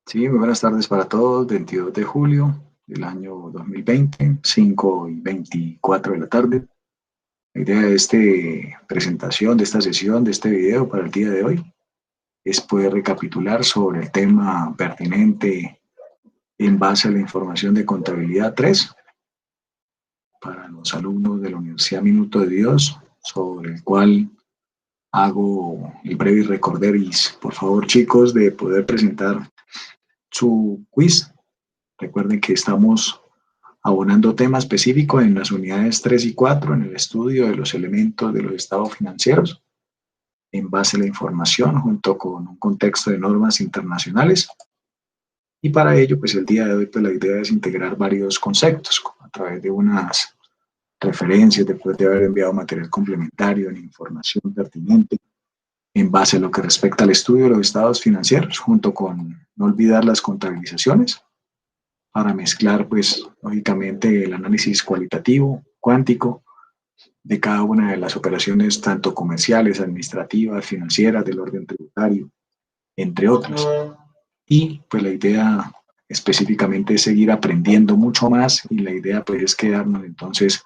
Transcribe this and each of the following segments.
Sí, muy buenas tardes para todos. 22 de julio del año 2020, 5:24 de la tarde. La idea de esta presentación, de esta sesión, de este video para el día de hoy es poder recapitular sobre el tema pertinente en base a la información de contabilidad 3 para los alumnos de la Universidad Minuto de Dios, sobre el cual hago el breve recorderis. Por favor, chicos, de poder presentar su quiz. Recuerden que estamos abonando tema específico en las unidades 3 y 4 en el estudio de los elementos de los estados financieros en base a la información junto con un contexto de normas internacionales. Y para ello, pues el día de hoy, pues la idea es integrar varios conceptos a través de unas referencias, después de haber enviado material complementario en información pertinente en base a lo que respecta al estudio de los estados financieros, junto con no olvidar las contabilizaciones, para mezclar, pues, lógicamente, el análisis cualitativo, cuántico, de cada una de las operaciones, tanto comerciales, administrativas, financieras, del orden tributario, entre otras. Y, pues, la idea específicamente es seguir aprendiendo mucho más y la idea, pues, es quedarnos, entonces,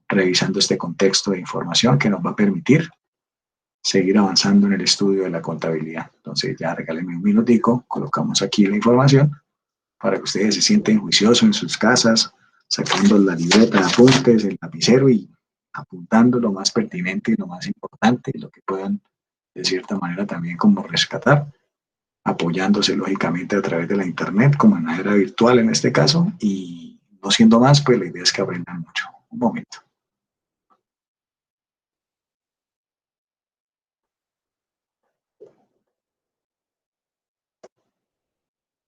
revisando este contexto de información que nos va a permitir seguir avanzando en el estudio de la contabilidad. Entonces, ya regálenme un minutico, colocamos aquí la información para que ustedes se sienten juiciosos en sus casas, sacando la libreta de apuntes, el lapicero y apuntando lo más pertinente y lo más importante, lo que puedan de cierta manera también como rescatar, apoyándose lógicamente a través de la internet como en la era virtual en este caso, y no siendo más, pues la idea es que aprendan mucho. Un momento.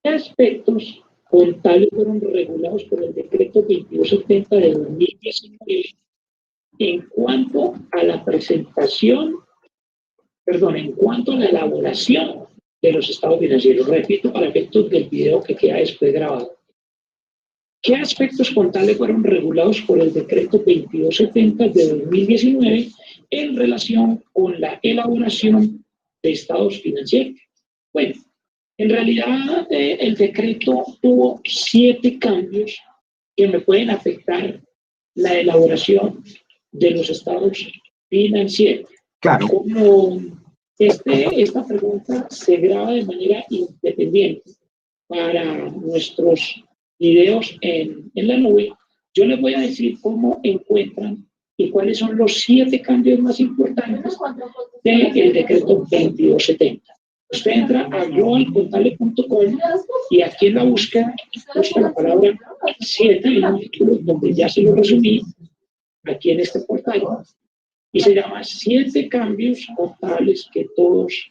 ¿Qué aspectos contables fueron regulados por el decreto 2270 de 2019 en cuanto a la en cuanto a la elaboración de los estados financieros? Repito, para efectos del video que queda después grabado. ¿Qué aspectos contables fueron regulados por el decreto 2270 de 2019 en relación con la elaboración de estados financieros? Bueno, en realidad, el decreto tuvo 7 cambios que me pueden afectar la elaboración de los estados financieros. Claro. Como esta pregunta se graba de manera independiente para nuestros videos en la nube, yo les voy a decir cómo encuentran y cuáles son los 7 cambios más importantes del decreto 2270. Usted entra a globalcontable.com y aquí en la búsqueda busca la palabra 7 en un título donde ya se lo resumí aquí en este portal y se llama 7 cambios contables que todos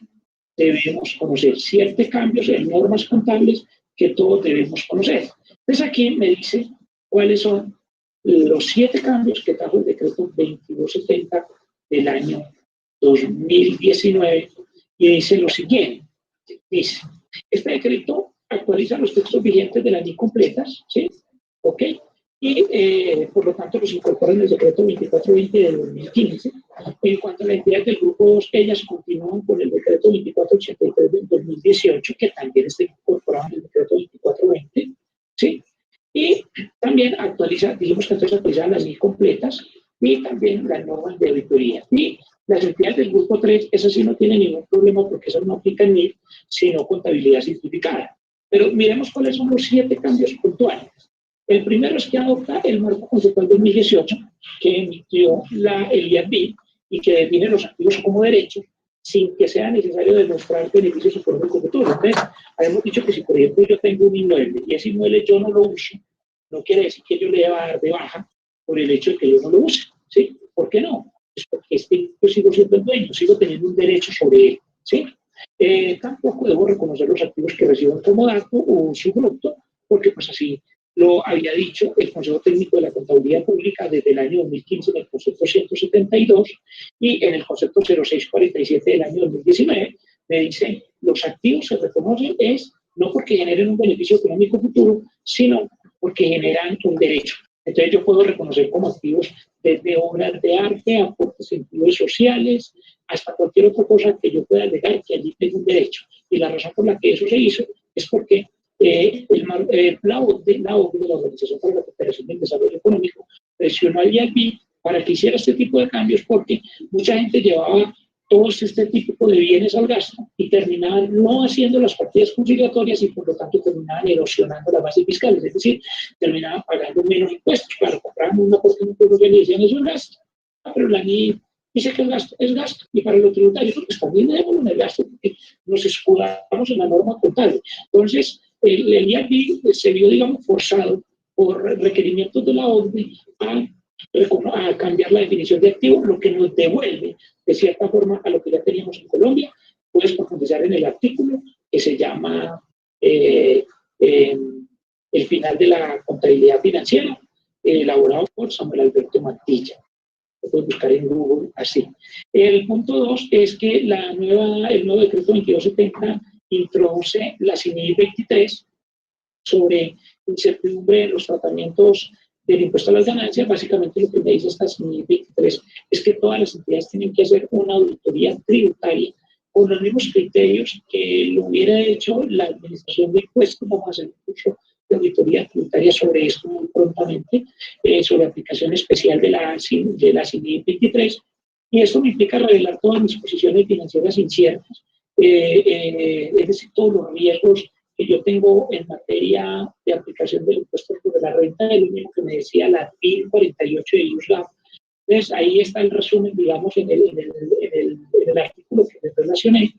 debemos conocer, 7 cambios en normas contables que todos debemos conocer. Entonces aquí me dice cuáles son los 7 cambios que trajo el decreto 2270 del año 2019 y dice lo siguiente, dice, este decreto actualiza los textos vigentes de las ley completas, ¿sí? ¿Ok? Y por lo tanto los incorpora en el decreto 2420 de 2015. En cuanto a la entidad del grupo 2, ellas continúan con el decreto 2483 del 2018, que también está incorporado en el decreto 2420, ¿sí? Y también actualiza, dijimos que entonces actualiza las leyes completas y también las normas de auditoría. Y las entidades del grupo 3, esas sí no tienen ningún problema porque esas no aplican NIF, sino contabilidad simplificada. Pero miremos cuáles son los 7 cambios puntuales. El primero es que adopta el marco conceptual 2018, que emitió el IAB y que define los activos como derechos sin que sea necesario demostrar beneficios económicos futuros. Entonces, habíamos dicho que si, por ejemplo, yo tengo un inmueble y ese inmueble yo no lo uso, no quiere decir que yo le deba dar de baja por el hecho de que yo no lo use, ¿sí? ¿Por qué no? Es porque yo sigo siendo el dueño, sigo teniendo un derecho sobre él, ¿sí? Tampoco debo reconocer los activos que recibo como dato o usufructo, porque pues así lo había dicho el Consejo Técnico de la Contabilidad Pública desde el año 2015 en el concepto 172 y en el concepto 0647 del año 2019 me dice los activos se reconocen es no porque generen un beneficio económico futuro, sino porque generan un derecho. Entonces yo puedo reconocer como activos desde obras de arte, aportes en actividades sociales, hasta cualquier otra cosa que yo pueda alegar que allí tengo un derecho. Y la razón por la que eso se hizo es porque la OCDE, la Organización para la Cooperación y el Desarrollo Económico, presionó al IAB para que hiciera este tipo de cambios porque mucha gente llevaba todos este tipo de bienes al gasto y terminaban no haciendo las partidas conciliatorias y por lo tanto terminaban erosionando las bases fiscales, es decir, terminaban pagando menos impuestos. Claro, compraban una porción de que le decían eso es gasto, pero la NI dice que es gasto, y para los tributarios pues también debemos en el gasto porque nos escudamos en la norma contable. Entonces, el IAB se vio, digamos, forzado por requerimientos de la OCDE a cambiar la definición de activo, lo que nos devuelve de cierta forma a lo que ya teníamos en Colombia. Puedes profundizar en el artículo que se llama el final de la contabilidad financiera, elaborado por Samuel Alberto Mantilla. Lo puedes buscar en Google así. El punto 2 es que el nuevo decreto 2270 introduce la CINIC 23 sobre incertidumbre en los tratamientos del impuesto a las ganancias. Básicamente lo que me dice esta CINIC 23 es que todas las entidades tienen que hacer una auditoría tributaria con los mismos criterios que lo hubiera hecho la administración de impuestos. Vamos a hacer un curso de auditoría tributaria sobre esto muy prontamente, sobre aplicación especial de la CINIC 23, y esto me implica revelar todas mis posiciones financieras inciertas, es decir, todos los riesgos que yo tengo en materia de aplicación del impuesto sobre la renta, del mínimo que me decía la 1048 de IUSLAB. Entonces, ahí está el resumen, digamos, en el artículo que les relacioné.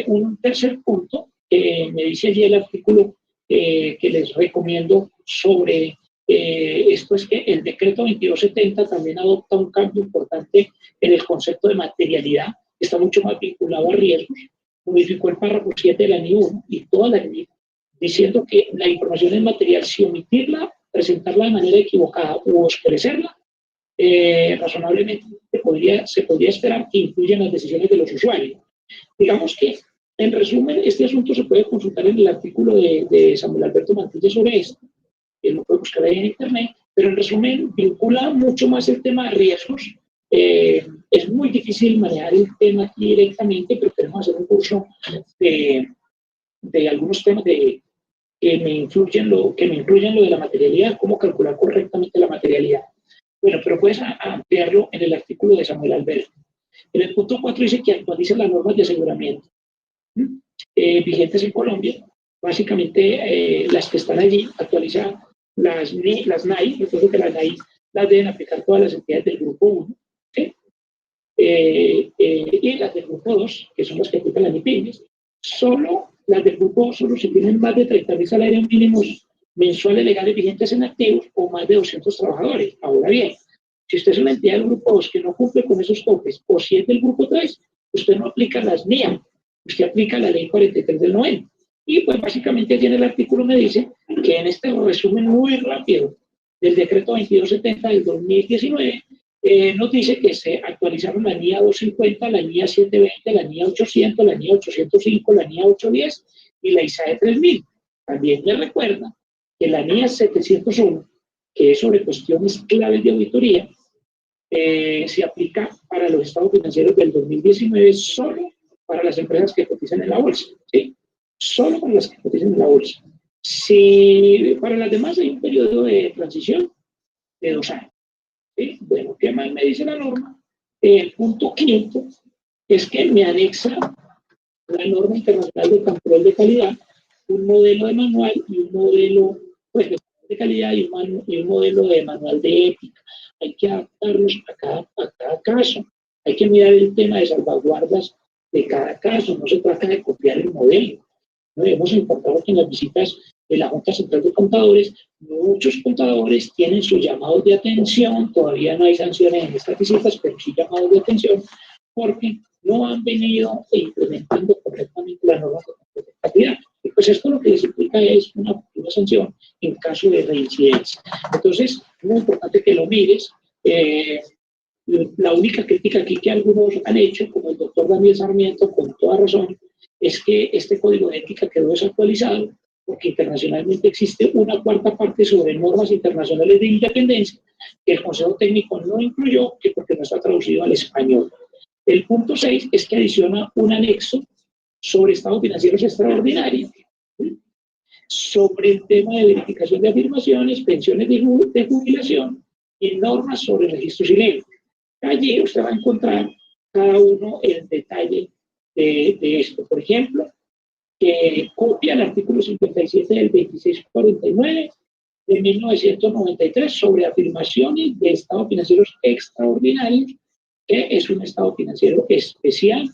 Un tercer punto, me dice allí el artículo que les recomiendo sobre esto, es que el decreto 2270 también adopta un cambio importante en el concepto de materialidad, está mucho más vinculado a riesgos. Modificó el párrafo 7 de la NI 1 y toda la NI, diciendo que la información es material si omitirla, presentarla de manera equivocada o oscurecerla, razonablemente se podría esperar que influyan las decisiones de los usuarios. Digamos que, en resumen, este asunto se puede consultar en el artículo de Samuel Alberto Mantilla sobre esto, que lo puede buscar ahí en internet, pero en resumen vincula mucho más el tema de riesgos. Es muy difícil manejar el tema aquí directamente, pero queremos hacer un curso de algunos temas que me incluyen lo de la materialidad, cómo calcular correctamente la materialidad. Bueno, pero puedes ampliarlo en el artículo de Samuel Alberto. En el punto 4 dice que actualiza las normas de aseguramiento vigentes en Colombia. Básicamente, las que están allí actualizan las NAI. Recuerdo que las NAI las deben aplicar todas las entidades del grupo 1. ¿Sí? Y las del grupo 2, que son las que aplican las MIPYMES, solo las del grupo 2 solo si tienen más de 30.000 salarios mínimos mensuales legales vigentes en activos o más de 200 trabajadores. Ahora bien, si usted es una entidad del grupo 2 que no cumple con esos topes, o si es del grupo 3, usted no aplica las NIA, usted aplica la ley 43 del 90. Y pues básicamente aquí en el artículo me dice que en este resumen muy rápido del decreto 2270 del 2019, nos dice que se actualizaron la NIA 250, la NIA 720, la NIA 800, la NIA 805, la NIA 810 y la ISAE 3000. También me recuerda que la NIA 701, que es sobre cuestiones claves de auditoría, se aplica para los estados financieros del 2019 solo para las empresas que cotizan en la bolsa, ¿sí? Solo para las que cotizan en la bolsa. Si para las demás hay un periodo de transición de 2 años. ¿Sí? Bueno, ¿qué más me dice la norma? El punto 5 es que me anexa la norma internacional de control de calidad, un modelo de manual y un modelo pues, de calidad y un modelo de manual de ética. Hay que adaptarlos a cada caso. Hay que mirar el tema de salvaguardas de cada caso. No se trata de copiar el modelo. ¿No? Hemos encontrado que en las visitas de la Junta Central de Contadores, muchos contadores tienen sus llamados de atención, todavía no hay sanciones en estas visitas, pero sí llamados de atención, porque no han venido implementando correctamente la norma de calidad. Y pues esto lo que les implica es una sanción en caso de reincidencia. Entonces, es muy importante que lo mires. La única crítica aquí que algunos han hecho, como el doctor Daniel Sarmiento, con toda razón, es que este código de ética quedó desactualizado porque internacionalmente existe una cuarta parte sobre normas internacionales de independencia que el Consejo Técnico no incluyó, que porque no está traducido al español. El punto 6 es que adiciona un anexo sobre estados financieros extraordinarios. sobre el tema de verificación de afirmaciones, pensiones de jubilación y normas sobre registros y libros. Allí usted va a encontrar cada uno el detalle de esto. Por ejemplo, que copia el artículo 57 del 2649 de 1993 sobre afirmaciones de estados financieros extraordinarios, que es un estado financiero especial.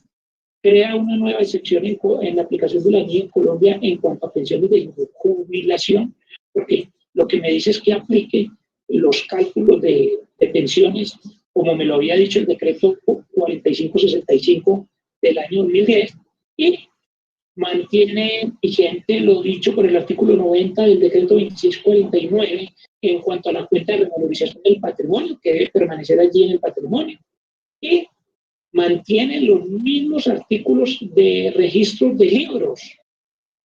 Crea una nueva excepción en la aplicación de la ley en Colombia en cuanto a pensiones de jubilación, porque lo que me dice es que aplique los cálculos de pensiones, como me lo había dicho el decreto 4565 del año 2010, y mantiene vigente lo dicho por el artículo 90 del decreto 2649 en cuanto a la cuenta de revalorización del patrimonio, que debe permanecer allí en el patrimonio. Y mantiene los mismos artículos de registros de libros.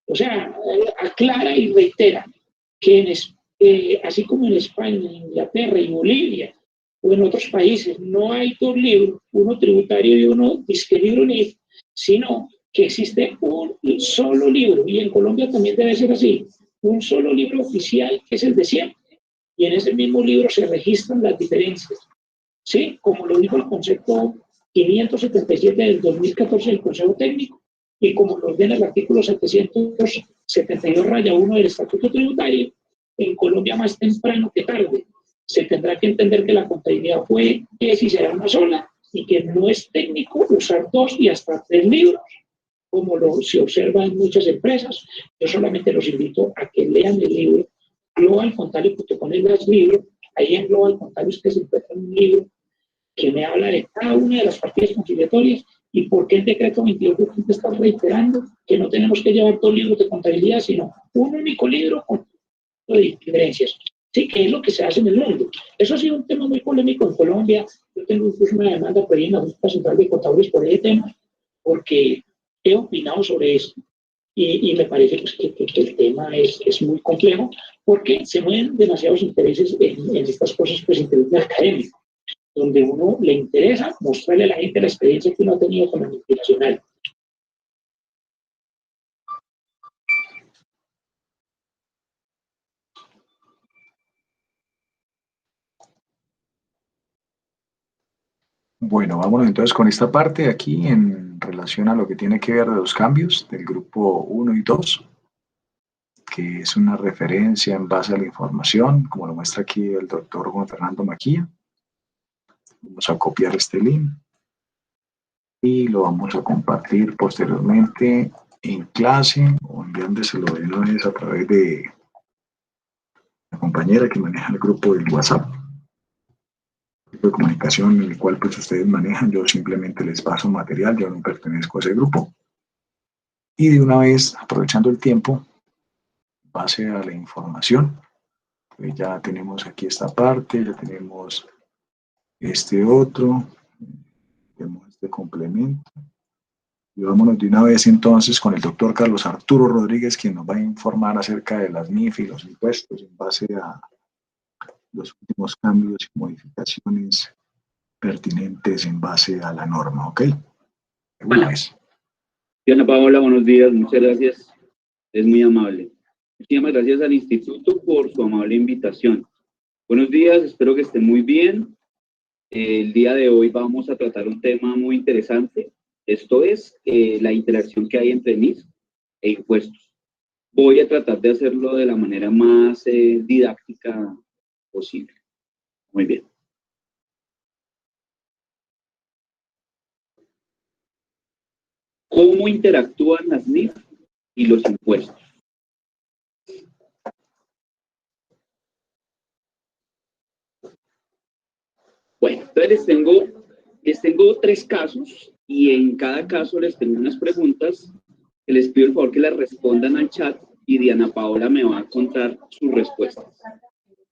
O sea, aclara y reitera que así como en España, Inglaterra y Bolivia, o en otros países, no hay dos libros, uno tributario y uno disque libro NIF, sino que existe un solo libro, y en Colombia también debe ser así, un solo libro oficial que es el de siempre, y en ese mismo libro se registran las diferencias. ¿Sí? Como lo dijo el concepto 577 del 2014 del Consejo Técnico, y como lo ordena el artículo 772-1 del Estatuto Tributario, en Colombia más temprano que tarde se tendrá que entender que la contabilidad es y será una sola, y que no es técnico usar 2 y hasta 3 libros, como se observa en muchas empresas. Yo solamente los invito a que lean el libro globalcontable.com libro. Ahí en Global Contable usted se encuentra un libro que me habla de cada una de las partidas conciliatorias y por qué el decreto 22 está reiterando que no tenemos que llevar 2 libros de contabilidad, sino un único libro con diferencias. Sí, que es lo que se hace en el mundo. Eso ha sido un tema muy polémico en Colombia. Yo tengo incluso una demanda por ahí en la Junta Central de Contadores por ese tema, porque he opinado sobre esto. Y me parece pues, que el tema es muy complejo, porque se mueven demasiados intereses en estas cosas, pues intereses académicos, donde uno le interesa mostrarle a la gente la experiencia que uno ha tenido con la multinacional. Bueno, vámonos entonces con esta parte aquí en relación a lo que tiene que ver de los cambios del grupo 1 y 2, que es una referencia en base a la información, como lo muestra aquí el doctor Juan Fernando Maquilla. Vamos a copiar este link y lo vamos a compartir posteriormente en clase o enviándoselo de una vez a través de la compañera que maneja el grupo del WhatsApp, de comunicación en el cual pues ustedes manejan. Yo simplemente les paso material, yo no pertenezco a ese grupo. Y de una vez, aprovechando el tiempo, base a la información, pues ya tenemos aquí esta parte, ya tenemos este otro, tenemos este complemento. Y vámonos de una vez entonces con el doctor Carlos Arturo Rodríguez, quien nos va a informar acerca de las NIF y los impuestos en base a los últimos cambios y modificaciones pertinentes en base a la norma, ¿ok? Una vez. Diana Paola, buenos días, muchas gracias, es muy amable. Muchísimas gracias al Instituto por su amable invitación. Buenos días, espero que estén muy bien. El día de hoy vamos a tratar un tema muy interesante, esto es la interacción que hay entre NIF e impuestos. Voy a tratar de hacerlo de la manera más didáctica posible. Muy bien. ¿Cómo interactúan las NIF y los impuestos? Bueno, entonces les tengo 3 casos y en cada caso les tengo unas preguntas que les pido el favor que las respondan al chat y Diana Paola me va a contar sus respuestas.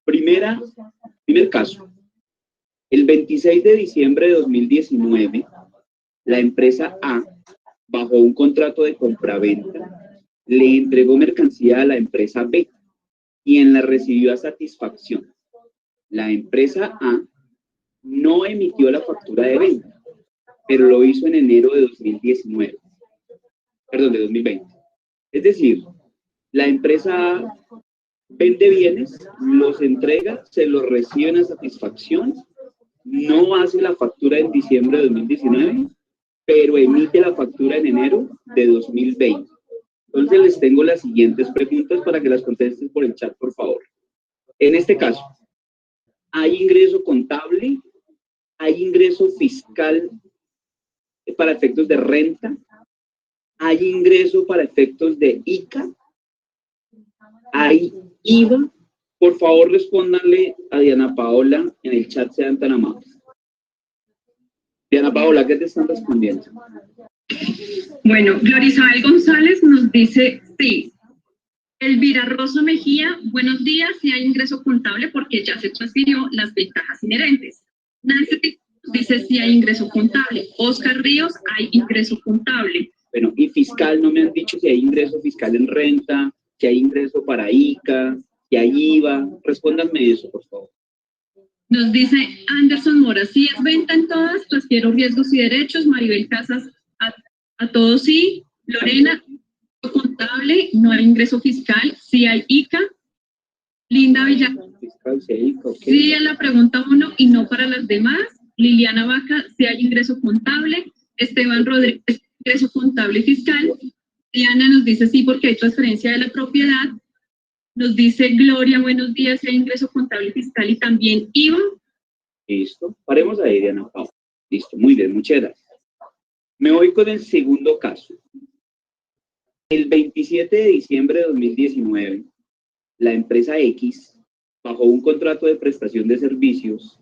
Primer caso. El 26 de diciembre de 2019, la empresa A, bajo un contrato de compraventa, le entregó mercancía a la empresa B, quien la recibió a satisfacción. La empresa A no emitió la factura de venta, pero lo hizo en enero de 2019. Perdón, de 2020. Es decir, La empresa A vende bienes, los entrega, se los reciben a satisfacción, no hace la factura en diciembre de 2019, pero emite la factura en enero de 2020. Entonces les tengo las siguientes preguntas para que las contesten por el chat, por favor. En este caso, ¿hay ingreso contable? ¿Hay ingreso fiscal para efectos de renta? ¿Hay ingreso para efectos de ICA? ¿Hay IVA? Por favor, respóndanle a Diana Paola en el chat, sean tan amables. Diana Paola, ¿qué te están respondiendo? Bueno, Glorisabel González nos dice sí. Elvira Rosso Mejía, buenos días, si hay ingreso contable porque ya se transfirió las ventajas inherentes. Nancy dice si hay ingreso contable. Oscar Ríos, hay ingreso contable. Bueno, y fiscal, no me han dicho si hay ingreso fiscal en renta, si hay ingreso para ICA, si hay IVA. Respóndanme eso, por favor. Nos dice Anderson Mora, si es venta en todas, transfiero riesgos y derechos. Maribel Casas, a todos sí. Lorena, contable, no hay ingreso fiscal, sí hay ICA. Linda Villalobos, sí a la pregunta 1 y no para las demás. Liliana Vaca, sí hay ingreso contable. Esteban Rodríguez, ingreso contable y fiscal. Diana nos dice sí porque hay transferencia de la propiedad. Nos dice Gloria, buenos días, si hay ingreso contable y fiscal y también IVA. Listo, paremos ahí, Diana. Listo, muy bien, muchas gracias. Me voy con el segundo caso. El 27 de diciembre de 2019, la empresa X, bajo un contrato de prestación de servicios,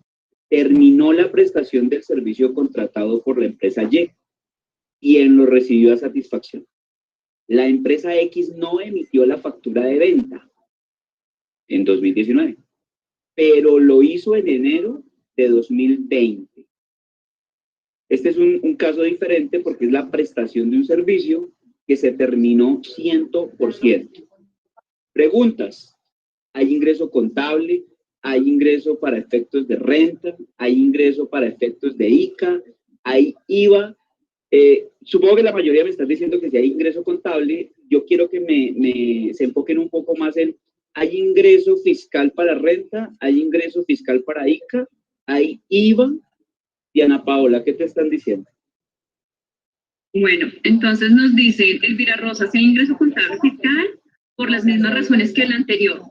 terminó la prestación del servicio contratado por la empresa Y, quien lo recibió a satisfacción. La empresa X no emitió la factura de venta en 2019, pero lo hizo en enero de 2020. Este es un caso diferente porque es la prestación de un servicio que se terminó 100%. Preguntas. ¿Hay ingreso contable? ¿Hay ingreso para efectos de renta? ¿Hay ingreso para efectos de ICA? ¿Hay IVA? Supongo que la mayoría me están diciendo que si hay ingreso contable. Yo quiero que se enfoquen un poco más en ¿hay ingreso fiscal para renta? ¿Hay ingreso fiscal para ICA? ¿Hay IVA? Diana Paola, ¿qué te están diciendo? Bueno, entonces nos dice Elvira Rosa, si hay ingreso contable fiscal por las mismas razones que el anterior.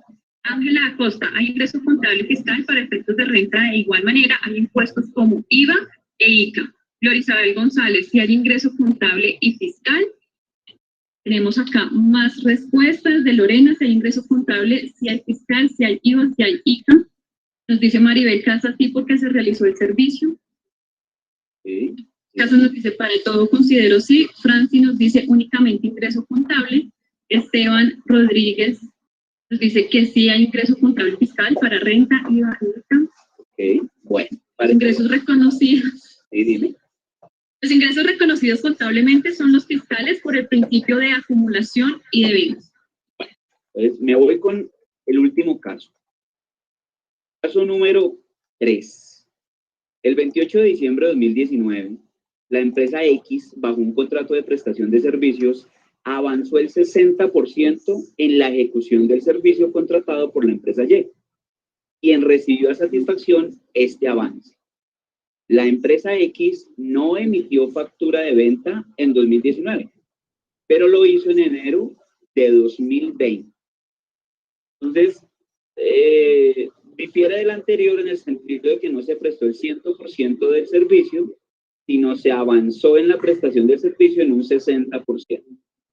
Ángela Acosta, hay ingreso contable fiscal para efectos de renta de igual manera, hay impuestos como IVA e ICA. Glorisabel González, si hay ingreso contable y fiscal. Tenemos acá más respuestas de Lorena, si hay ingreso contable, si hay fiscal, si hay IVA, si hay ICA. Nos dice Maribel Casas, sí, porque se realizó el servicio. Sí. Casas nos dice, para el todo considero sí. Franci nos dice únicamente ingreso contable. Esteban Rodríguez nos dice que sí hay ingreso contable fiscal para renta, IVA, ICA. Ok, bueno. Los ingresos reconocidos. Sí, dime. Los ingresos reconocidos contablemente son los fiscales por el principio de acumulación y de ventas. Bueno, entonces me voy con el último caso. Caso número 3. El 28 de diciembre de 2019, la empresa X, bajo un contrato de prestación de servicios, avanzó el 60% en la ejecución del servicio contratado por la empresa Y, quien recibió a satisfacción este avance. La empresa X no emitió factura de venta en 2019, pero lo hizo en enero de 2020. Entonces, difiere del anterior en el sentido de que no se prestó el 100% del servicio, sino se avanzó en la prestación del servicio en un 60%.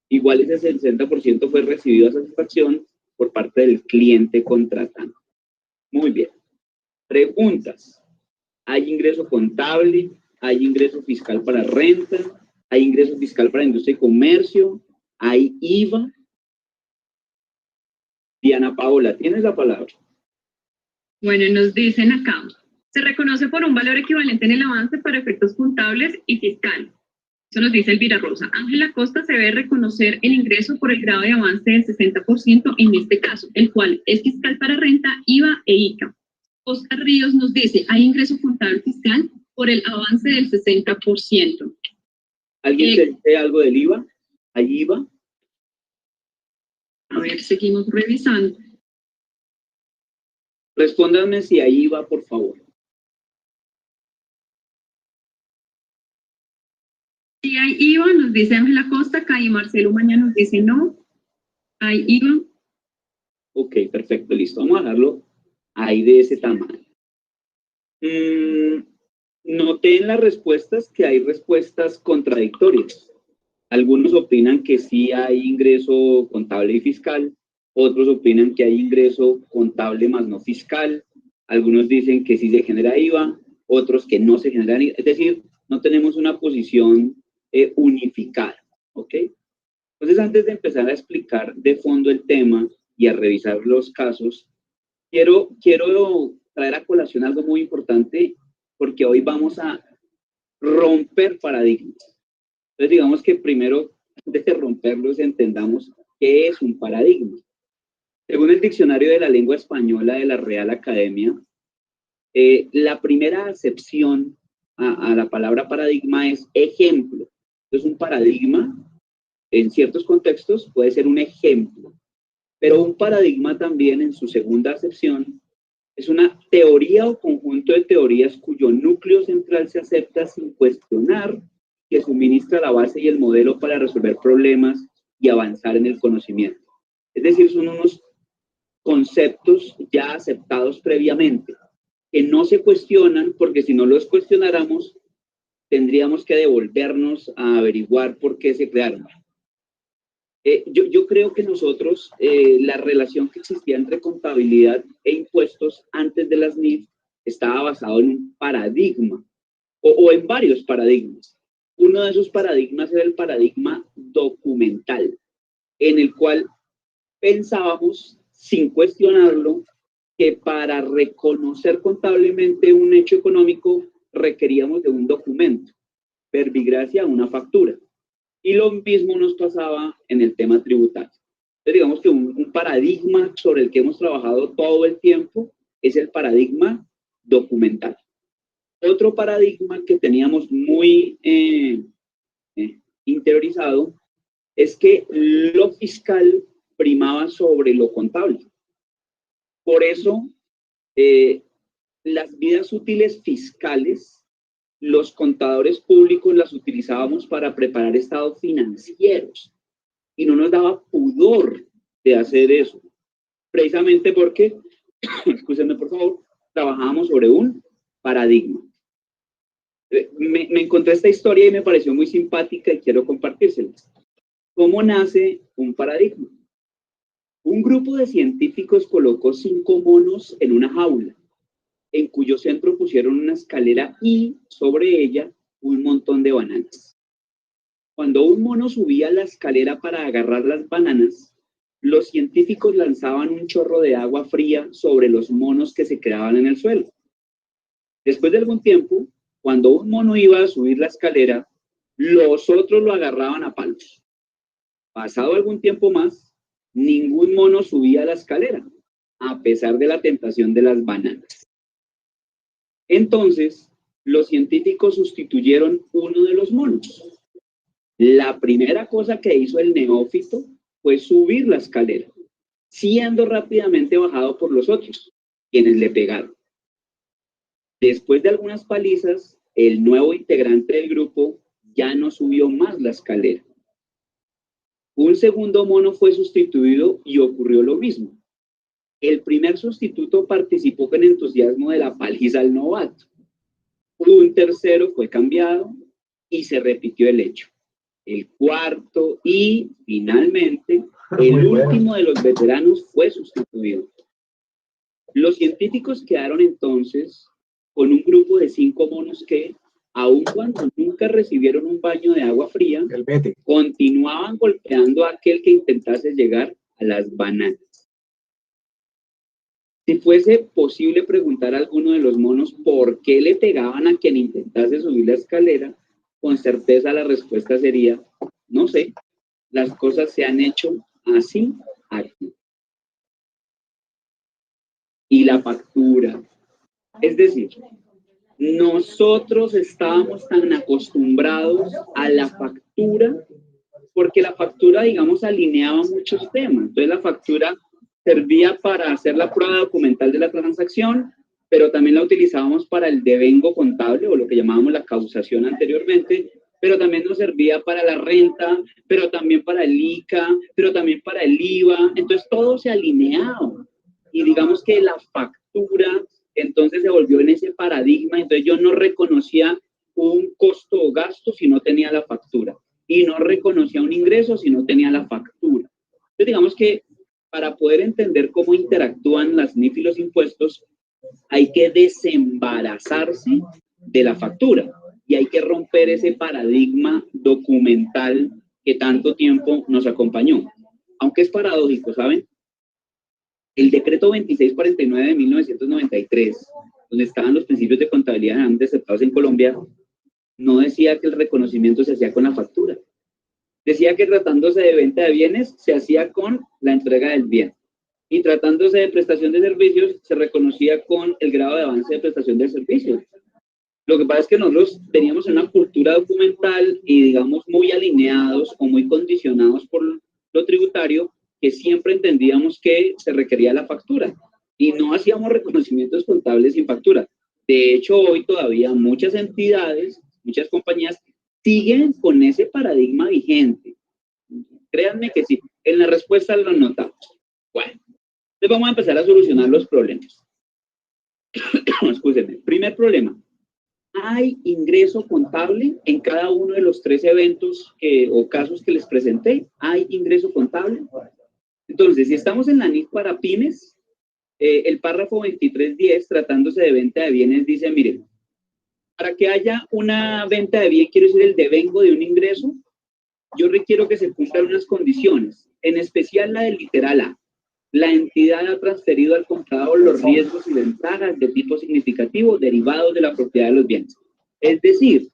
Igual ese 60% fue recibido a satisfacción por parte del cliente contratante. Muy bien. Preguntas. ¿Hay ingreso contable? ¿Hay ingreso fiscal para renta? ¿Hay ingreso fiscal para industria y comercio? ¿Hay IVA? Diana Paola, tienes la palabra. Bueno, nos dicen acá, se reconoce por un valor equivalente en el avance para efectos contables y fiscales. Eso nos dice Elvira Rosa. Ángela Costa se debe reconocer el ingreso por el grado de avance del 60% en este caso, el cual es fiscal para renta, IVA e ICA. Oscar Ríos nos dice, hay ingreso contable fiscal por el avance del 60%. ¿Alguien se dice algo del IVA? ¿Hay IVA? A ver, seguimos revisando. Respóndanme si ahí va, por favor. Sí hay IVA, nos dice Ángela Costa, acá y Marcelo Mañana nos dice no. Hay IVA. Ok, perfecto, listo. Vamos a dejarlo ahí de ese tamaño. Noté en las respuestas que hay respuestas contradictorias. Algunos opinan que sí hay ingreso contable y fiscal, otros opinan que hay ingreso contable más no fiscal, algunos dicen que sí se genera IVA, otros que no se genera IVA, es decir, no tenemos una posición unificada, ¿ok? Entonces, antes de empezar a explicar de fondo el tema y a revisar los casos, quiero traer a colación algo muy importante, porque hoy vamos a romper paradigmas. Entonces, digamos que primero, antes de romperlos, entendamos qué es un paradigma. Según el Diccionario de la Lengua Española de la Real Academia, la primera acepción a la palabra paradigma es ejemplo. Entonces, un paradigma, en ciertos contextos, puede ser un ejemplo. Pero un paradigma también, en su segunda acepción, es una teoría o conjunto de teorías cuyo núcleo central se acepta sin cuestionar, que suministra la base y el modelo para resolver problemas y avanzar en el conocimiento. Es decir, son unos conceptos ya aceptados previamente, que no se cuestionan, porque si no los cuestionáramos, tendríamos que devolvernos a averiguar por qué se crearon. Yo creo que nosotros, la relación que existía entre contabilidad e impuestos antes de las NIF estaba basado en un paradigma, o en varios paradigmas. Uno de esos paradigmas era el paradigma documental, en el cual pensábamos, sin cuestionarlo, que para reconocer contablemente un hecho económico requeríamos de un documento, verbigracia, una factura. Y lo mismo nos pasaba en el tema tributario. Entonces, digamos que un paradigma sobre el que hemos trabajado todo el tiempo es el paradigma documental. Otro paradigma que teníamos muy interiorizado es que lo fiscal primaba sobre lo contable. Por eso, las vidas útiles fiscales, los contadores públicos las utilizábamos para preparar estados financieros y no nos daba pudor de hacer eso, precisamente porque, escúchenme por favor, trabajábamos sobre un paradigma. Me encontré esta historia y me pareció muy simpática y quiero compartírsela. ¿Cómo nace un paradigma? Un grupo de científicos colocó 5 monos en una jaula, en cuyo centro pusieron una escalera y sobre ella un montón de bananas. Cuando un mono subía la escalera para agarrar las bananas, los científicos lanzaban un chorro de agua fría sobre los monos que se quedaban en el suelo. Después de algún tiempo, cuando un mono iba a subir la escalera, los otros lo agarraban a palos. Pasado algún tiempo más, ningún mono subía la escalera, a pesar de la tentación de las bananas. Entonces, los científicos sustituyeron uno de los monos. La primera cosa que hizo el neófito fue subir la escalera, siendo rápidamente bajado por los otros, quienes le pegaron. Después de algunas palizas, el nuevo integrante del grupo ya no subió más la escalera. Un segundo mono fue sustituido y ocurrió lo mismo. El primer sustituto participó con entusiasmo de la paliza al novato. Un tercero fue cambiado y se repitió el hecho. El cuarto y, finalmente, el último de los veteranos fue sustituido. Los científicos quedaron entonces con un grupo de 5 monos que, aun cuando nunca recibieron un baño de agua fría, continuaban golpeando a aquel que intentase llegar a las bananas. Si fuese posible preguntar a alguno de los monos por qué le pegaban a quien intentase subir la escalera, con certeza la respuesta sería, no sé, las cosas se han hecho así aquí. Y la factura. Es decir, nosotros estábamos tan acostumbrados a la factura porque la factura, digamos, alineaba muchos temas. Entonces la factura servía para hacer la prueba documental de la transacción, pero también la utilizábamos para el devengo contable, o lo que llamábamos la causación anteriormente, pero también nos servía para la renta, pero también para el ICA, pero también para el IVA. Entonces todo se alineaba. Y digamos que la factura entonces se volvió en ese paradigma. Entonces yo no reconocía un costo o gasto si no tenía la factura, y no reconocía un ingreso si no tenía la factura. Entonces digamos que para poder entender cómo interactúan las NIF y los impuestos, hay que desembarazarse de la factura y hay que romper ese paradigma documental que tanto tiempo nos acompañó. Aunque es paradójico, ¿saben? El decreto 2649 de 1993, donde estaban los principios de contabilidad antes aceptados en Colombia, no decía que el reconocimiento se hacía con la factura. Decía que tratándose de venta de bienes, se hacía con la entrega del bien. Y tratándose de prestación de servicios, se reconocía con el grado de avance de prestación de servicios. Lo que pasa es que nosotros teníamos una cultura documental y, digamos, muy alineados o muy condicionados por lo tributario, que siempre entendíamos que se requería la factura y no hacíamos reconocimientos contables sin factura. De hecho, hoy todavía muchas entidades, muchas compañías siguen con ese paradigma vigente. Créanme que sí. En la respuesta lo notamos. Bueno, entonces vamos a empezar a solucionar los problemas. Escúchenme. Primer problema. ¿Hay ingreso contable en cada uno de los 3 eventos o casos que les presenté? ¿Hay ingreso contable? Entonces, si estamos en la NIF para pymes, el párrafo 2310, tratándose de venta de bienes, dice, miren, para que haya una venta de bien, quiero decir el devengo de un ingreso, yo requiero que se cumplan unas condiciones, en especial la del literal A. La entidad ha transferido al comprador los riesgos y ventajas de tipo significativo derivados de la propiedad de los bienes. Es decir,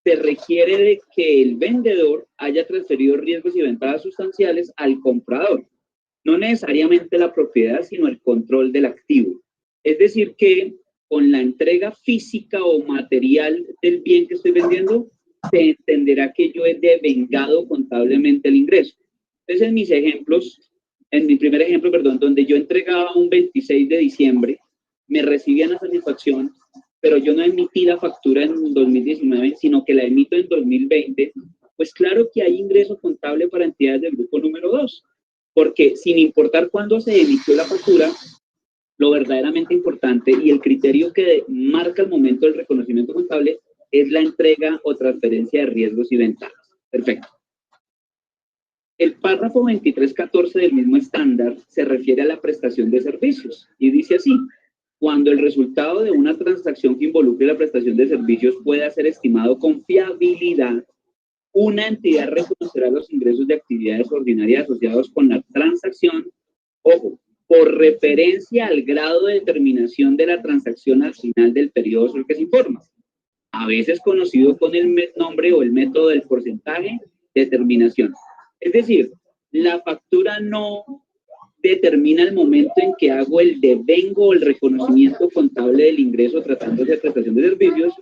se requiere de que el vendedor haya transferido riesgos y ventajas sustanciales al comprador. No necesariamente la propiedad, sino el control del activo. Es decir, que con la entrega física o material del bien que estoy vendiendo, se entenderá que yo he devengado contablemente el ingreso. Entonces, en mi primer ejemplo, donde yo entregaba un 26 de diciembre, me recibían la satisfacción, pero yo no emití la factura en 2019, sino que la emito en 2020, pues claro que hay ingreso contable para entidades del grupo número 2. Porque sin importar cuándo se emitió la factura, lo verdaderamente importante y el criterio que marca el momento del reconocimiento contable es la entrega o transferencia de riesgos y ventajas. Perfecto. El párrafo 2314 del mismo estándar se refiere a la prestación de servicios y dice así: cuando el resultado de una transacción que involucre la prestación de servicios pueda ser estimado con fiabilidad, una entidad reconocerá los ingresos de actividades ordinarias asociados con la transacción, ojo, por referencia al grado de determinación de la transacción al final del periodo sobre el que se informa, a veces conocido con el nombre o el método del porcentaje de determinación. Es decir, la factura no determina el momento en que hago el devengo o el reconocimiento contable del ingreso tratándose de prestación de servicios,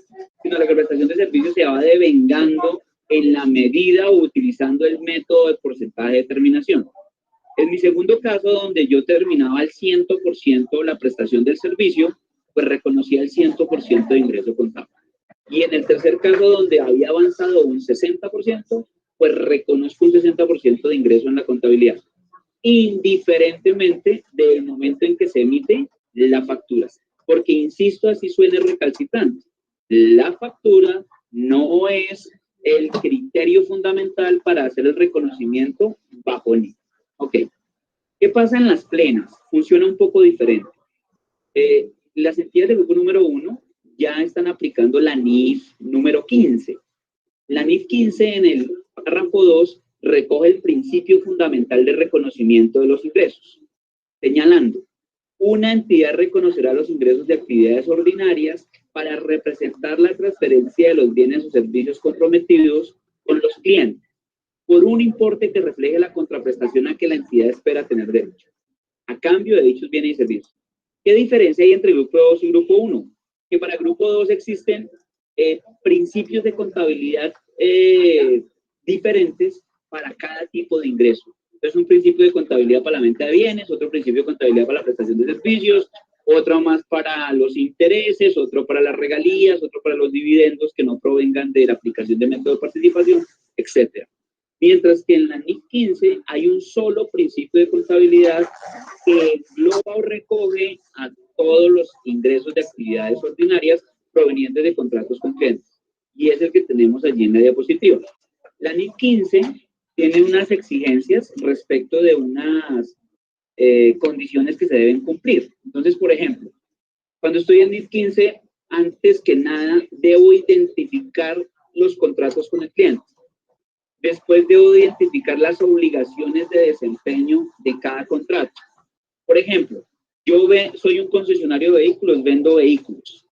sino la prestación de servicios se va devengando en la medida o utilizando el método de porcentaje de determinación. En mi segundo caso, donde yo terminaba al 100% la prestación del servicio, pues reconocía el 100% de ingreso contable. Y en el tercer caso, donde había avanzado un 60%, pues reconozco un 60% de ingreso en la contabilidad, indiferentemente del momento en que se emite la factura. Porque, insisto, así suena recalcitrante, la factura no es el criterio fundamental para hacer el reconocimiento bajo NIF. Ok. ¿Qué pasa en las plenas? Funciona un poco diferente. Las entidades del grupo número 1 ya están aplicando la NIF número 15. La NIF 15 en el párrafo 2 recoge el principio fundamental de reconocimiento de los ingresos, señalando: una entidad reconocerá los ingresos de actividades ordinarias para representar la transferencia de los bienes o servicios comprometidos con los clientes, por un importe que refleje la contraprestación a que la entidad espera tener derecho, a cambio de dichos bienes y servicios. ¿Qué diferencia hay entre Grupo 2 y Grupo 1? Que para Grupo 2 existen principios de contabilidad diferentes para cada tipo de ingreso. Entonces, un principio de contabilidad para la venta de bienes, otro principio de contabilidad para la prestación de servicios, otro más para los intereses, otro para las regalías, otro para los dividendos que no provengan de la aplicación de método de participación, etc. Mientras que en la NIC 15 hay un solo principio de contabilidad que engloba o recoge a todos los ingresos de actividades ordinarias provenientes de contratos con clientes. Y es el que tenemos allí en la diapositiva. La NIC 15 tiene unas exigencias respecto de unas condiciones que se deben cumplir. Entonces, por ejemplo, cuando estoy en NIC 15, antes que nada, debo identificar los contratos con el cliente. Después debo identificar las obligaciones de desempeño de cada contrato. Por ejemplo, yo soy un concesionario de vehículos, vendo vehículos.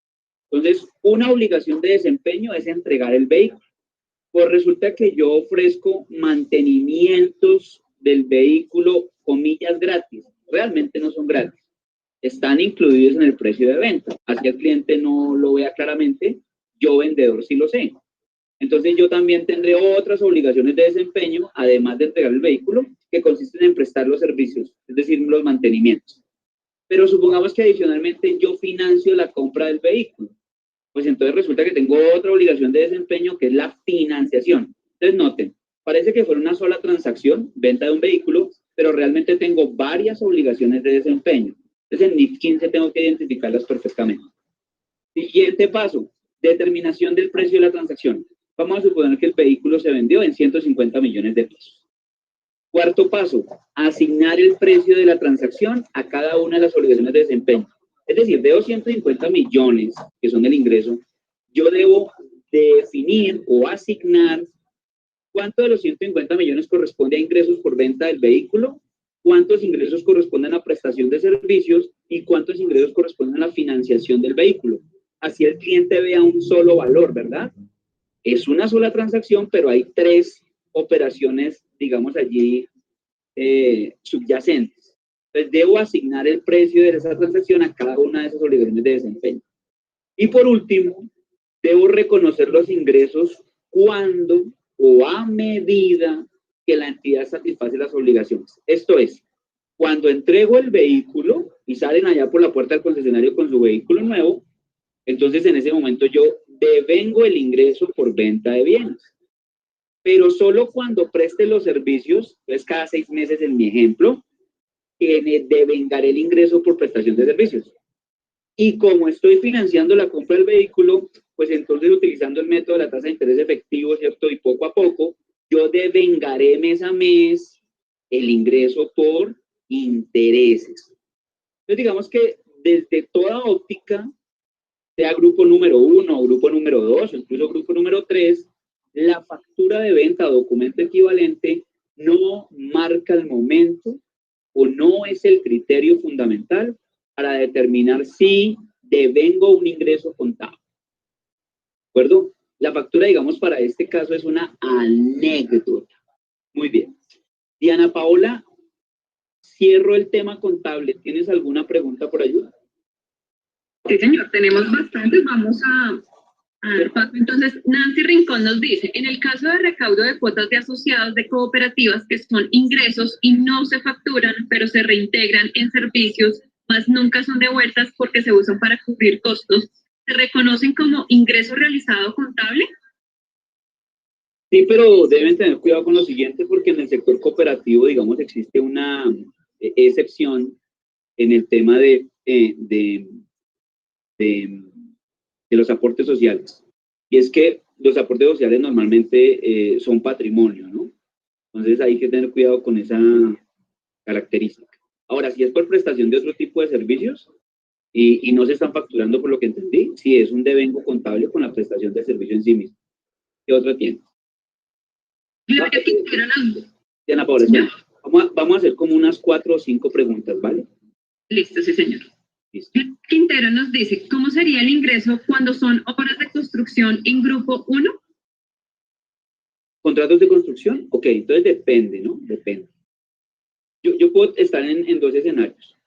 Entonces, una obligación de desempeño es entregar el vehículo. Pues resulta que yo ofrezco mantenimientos del vehículo, comillas, gratis. Realmente no son gratis. Están incluidos en el precio de venta. Así el cliente no lo vea claramente, yo vendedor sí lo sé. Entonces yo también tendré otras obligaciones de desempeño, además de entregar el vehículo, que consisten en prestar los servicios, es decir, los mantenimientos. Pero supongamos que adicionalmente yo financio la compra del vehículo. Pues entonces resulta que tengo otra obligación de desempeño, que es la financiación. Entonces noten, parece que fue una sola transacción, venta de un vehículo, pero realmente tengo varias obligaciones de desempeño. Entonces en NIC 15 tengo que identificarlas perfectamente. Siguiente paso, determinación del precio de la transacción. Vamos a suponer que el vehículo se vendió en 150 millones de pesos. Cuarto paso, asignar el precio de la transacción a cada una de las obligaciones de desempeño. Es decir, de 250 millones, que son el ingreso, yo debo definir o asignar cuánto de los 150 millones corresponde a ingresos por venta del vehículo, cuántos ingresos corresponden a prestación de servicios y cuántos ingresos corresponden a la financiación del vehículo. Así el cliente vea un solo valor, ¿verdad? Es una sola transacción, pero hay tres operaciones, digamos, allí subyacentes. Entonces, debo asignar el precio de esa transacción a cada una de esas obligaciones de desempeño. Y por último, debo reconocer los ingresos cuando o a medida que la entidad satisface las obligaciones. Esto es, cuando entrego el vehículo y salen allá por la puerta del concesionario con su vehículo nuevo, entonces en ese momento yo devengo el ingreso por venta de bienes. Pero solo cuando preste los servicios, entonces cada 6 meses en mi ejemplo, devengaré el ingreso por prestación de servicios. Y como estoy financiando la compra del vehículo, pues entonces utilizando el método de la tasa de interés efectivo, ¿cierto? Y poco a poco, yo devengaré mes a mes el ingreso por intereses. Entonces digamos que desde toda óptica, sea grupo número 1 o grupo número 2 o incluso grupo número 3, la factura de venta o documento equivalente no marca el momento o no es el criterio fundamental para determinar si devengo un ingreso contable. ¿De acuerdo? La factura, digamos, para este caso es una anécdota. Muy bien. Diana Paola, cierro el tema contable. ¿Tienes alguna pregunta por ayuda? Sí, señor, tenemos bastantes. Vamos a dar paso. Entonces, Nancy Rincón nos dice, en el caso de recaudo de cuotas de asociados de cooperativas que son ingresos y no se facturan, pero se reintegran en servicios, más nunca son devueltas porque se usan para cubrir costos, ¿se reconocen como ingreso realizado contable? Sí, pero deben tener cuidado con lo siguiente porque en el sector cooperativo, digamos, existe una excepción en el tema de los aportes sociales. Y es que los aportes sociales normalmente son patrimonio, ¿no? Entonces hay que tener cuidado con esa característica. Ahora, si es por prestación de otro tipo de servicios y no se están facturando por lo que entendí, sí es un devengo contable con la prestación del servicio en sí mismo. ¿Qué otra tiene? Diana Paola, vamos a hacer como unas 4 o 5 preguntas, ¿vale? Listo, sí, señor. Quintero nos dice, ¿cómo sería el ingreso cuando son obras de construcción en grupo 1? ¿Contratos de construcción? Ok, entonces depende, ¿no? Depende. Yo puedo estar en 2 escenarios.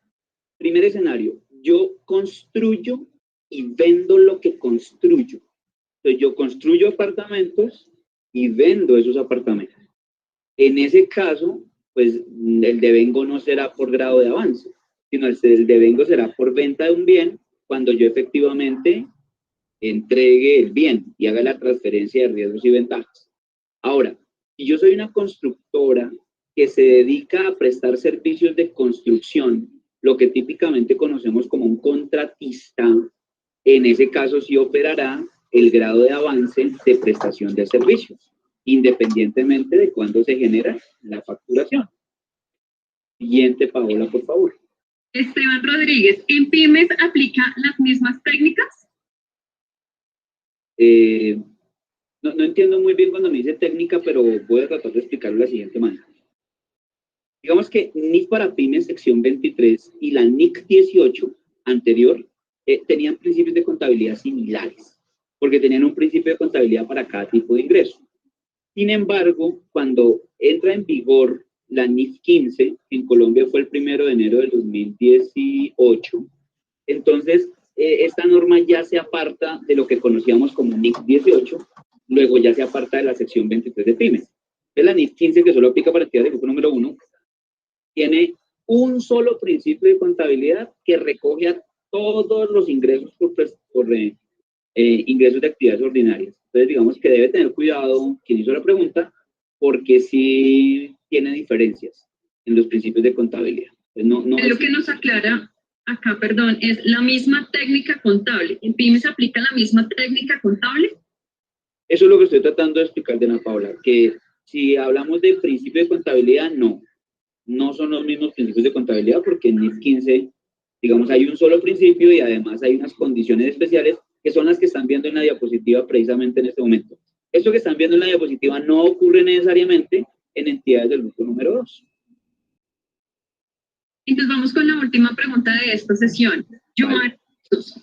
Primer escenario, yo construyo y vendo lo que construyo. Entonces yo construyo apartamentos y vendo esos apartamentos. En ese caso, pues el devengo no será por grado de avance, sino el devengo será por venta de un bien cuando yo efectivamente entregue el bien y haga la transferencia de riesgos y ventajas. Ahora, si yo soy una constructora que se dedica a prestar servicios de construcción, lo que típicamente conocemos como un contratista, en ese caso sí operará el grado de avance de prestación de servicios, independientemente de cuándo se genera la facturación. Siguiente, Paola, por favor. Esteban Rodríguez, ¿en pymes aplica las mismas técnicas? No entiendo muy bien cuando me dice técnica, pero voy a tratar de explicarlo de la siguiente manera. Digamos que NIC para pymes, sección 23, y la NIC 18 anterior, tenían principios de contabilidad similares, porque tenían un principio de contabilidad para cada tipo de ingreso. Sin embargo, cuando entra en vigor la NIF 15, en Colombia fue el 1 de enero del 2018, entonces esta norma ya se aparta de lo que conocíamos como NIF 18, luego ya se aparta de la sección 23 de pymes. Entonces la NIF 15, que solo aplica para actividades de grupo número 1, tiene un solo principio de contabilidad que recoge a todos los ingresos por ingresos de actividades ordinarias. Entonces, digamos que debe tener cuidado quien hizo la pregunta, porque sí tiene diferencias en los principios de contabilidad. Entonces, lo que nos aclara acá, perdón, es la misma técnica contable. ¿En pymes se aplica la misma técnica contable? Eso es lo que estoy tratando de explicar, Diana Paula, que si hablamos de principios de contabilidad, no son los mismos principios de contabilidad, porque en NIF 15, digamos, hay un solo principio y además hay unas condiciones especiales que son las que están viendo en la diapositiva precisamente en este momento. Esto que están viendo en la diapositiva no ocurre necesariamente en entidades del grupo número 2. Entonces vamos con la última pregunta de esta sesión. Vale.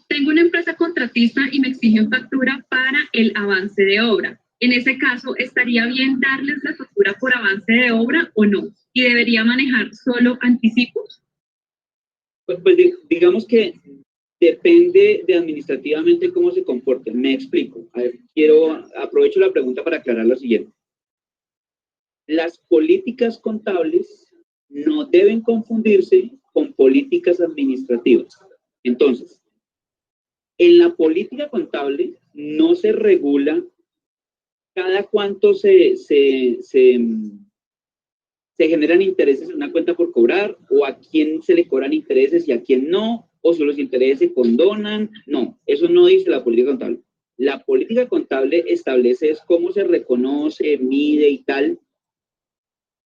Tengo una empresa contratista y me exigen factura para el avance de obra. En ese caso, ¿estaría bien darles la factura por avance de obra o no? ¿Y debería manejar solo anticipos? Pues digamos que depende de administrativamente cómo se comporten. Me explico. A ver, aprovecho la pregunta para aclarar lo siguiente. Las políticas contables no deben confundirse con políticas administrativas. Entonces, en la política contable no se regula cada cuánto se generan intereses en una cuenta por cobrar, o a quién se le cobran intereses y a quién no, o si los intereses se condonan. No, eso no dice la política contable. La política contable establece es cómo se reconoce, mide y tal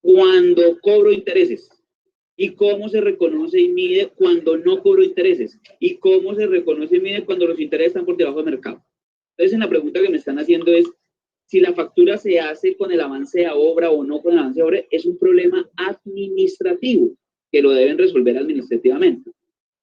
cuando cobro intereses, y cómo se reconoce y mide cuando no cobro intereses, y cómo se reconoce y mide cuando los intereses están por debajo del mercado. Entonces, en la pregunta que me están haciendo es, si la factura se hace con el avance de obra o no con el avance de obra, es un problema administrativo que lo deben resolver administrativamente,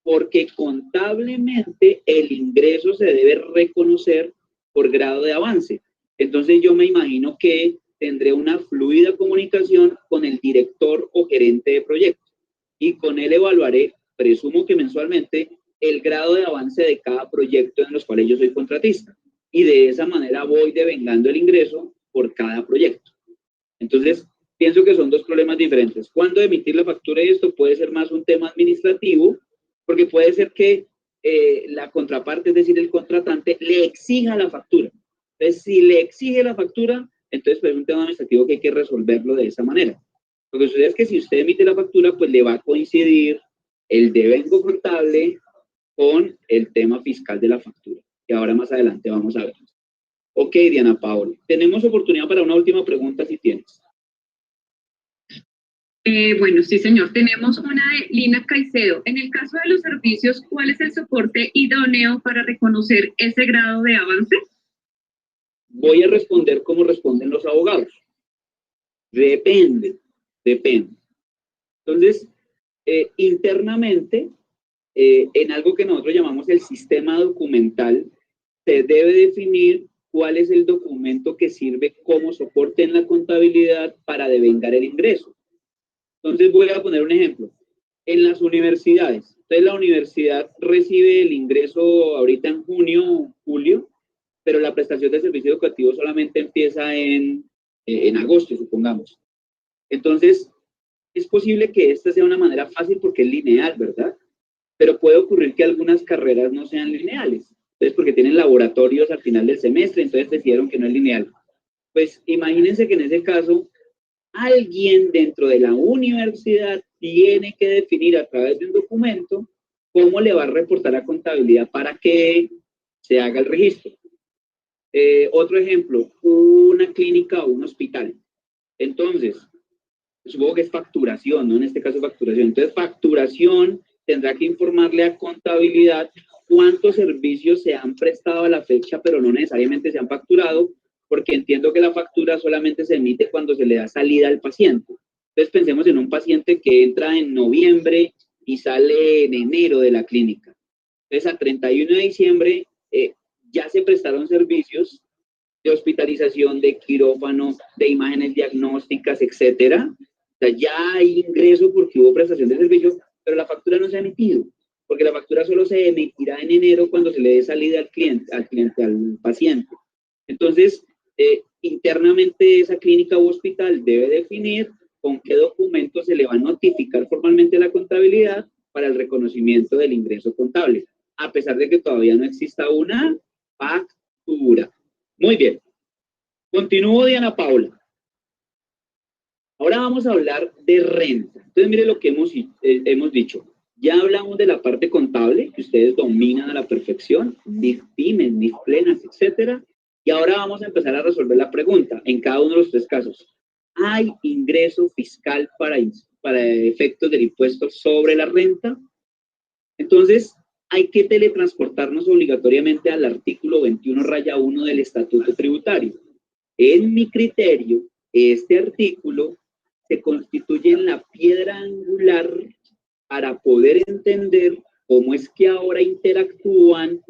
porque contablemente el ingreso se debe reconocer por grado de avance. Entonces yo me imagino que tendré una fluida comunicación con el director o gerente de proyecto, y con él evaluaré, presumo que mensualmente, el grado de avance de cada proyecto en los cuales yo soy contratista. Y de esa manera voy devengando el ingreso por cada proyecto. Entonces, pienso que son dos problemas diferentes. Cuando emitir la factura y esto puede ser más un tema administrativo, porque puede ser que la contraparte, es decir, el contratante, le exija la factura. Entonces, si le exige la factura, entonces pues, es un tema administrativo que hay que resolverlo de esa manera. Lo que sucede es que si usted emite la factura, pues le va a coincidir el devengo contable con el tema fiscal de la factura, que ahora más adelante vamos a ver. Ok, Diana Paola, tenemos oportunidad para una última pregunta si tienes. Bueno, sí, señor. Tenemos una de Lina Caicedo. En el caso de los servicios, ¿cuál es el soporte idóneo para reconocer ese grado de avance? Voy a responder como responden los abogados. Depende. Entonces, internamente, en algo que nosotros llamamos el sistema documental, se debe definir cuál es el documento que sirve como soporte en la contabilidad para devengar el ingreso. Entonces voy a poner un ejemplo. En las universidades, entonces la universidad recibe el ingreso ahorita en junio, julio, pero la prestación de servicio educativo solamente empieza en agosto, supongamos. Entonces, es posible que esta sea una manera fácil porque es lineal, ¿verdad? Pero puede ocurrir que algunas carreras no sean lineales. Entonces, porque tienen laboratorios al final del semestre, entonces decidieron que no es lineal. Pues imagínense que en ese caso, alguien dentro de la universidad tiene que definir a través de un documento cómo le va a reportar a contabilidad para que se haga el registro. Otro ejemplo, una clínica o un hospital. Entonces, supongo que es facturación, ¿no? En este caso facturación. Entonces, facturación tendrá que informarle a contabilidad cuántos servicios se han prestado a la fecha, pero no necesariamente se han facturado, porque entiendo que la factura solamente se emite cuando se le da salida al paciente. Entonces, pensemos en un paciente que entra en noviembre y sale en enero de la clínica. Entonces, a 31 de diciembre ya se prestaron servicios de hospitalización, de quirófano, de imágenes diagnósticas, etcétera. O sea, ya hay ingreso porque hubo prestación de servicios, pero la factura no se ha emitido, porque la factura solo se emitirá en enero cuando se le dé salida al paciente. Entonces, internamente esa clínica u hospital debe definir con qué documentos se le va a notificar formalmente a la contabilidad para el reconocimiento del ingreso contable, a pesar de que todavía no exista una factura. Muy bien. Continúo, Diana Paula. Ahora vamos a hablar de renta. Entonces, mire lo que hemos dicho. Ya hablamos de la parte contable, que ustedes dominan a la perfección, NIF pymes, NIF plenas, etcétera. Y ahora vamos a empezar a resolver la pregunta en cada uno de los tres casos. ¿Hay ingreso fiscal para efectos del impuesto sobre la renta? Entonces, hay que teletransportarnos obligatoriamente al artículo 21-1 del Estatuto Tributario. En mi criterio, este artículo se constituye en la piedra angular para poder entender cómo es que ahora interactúan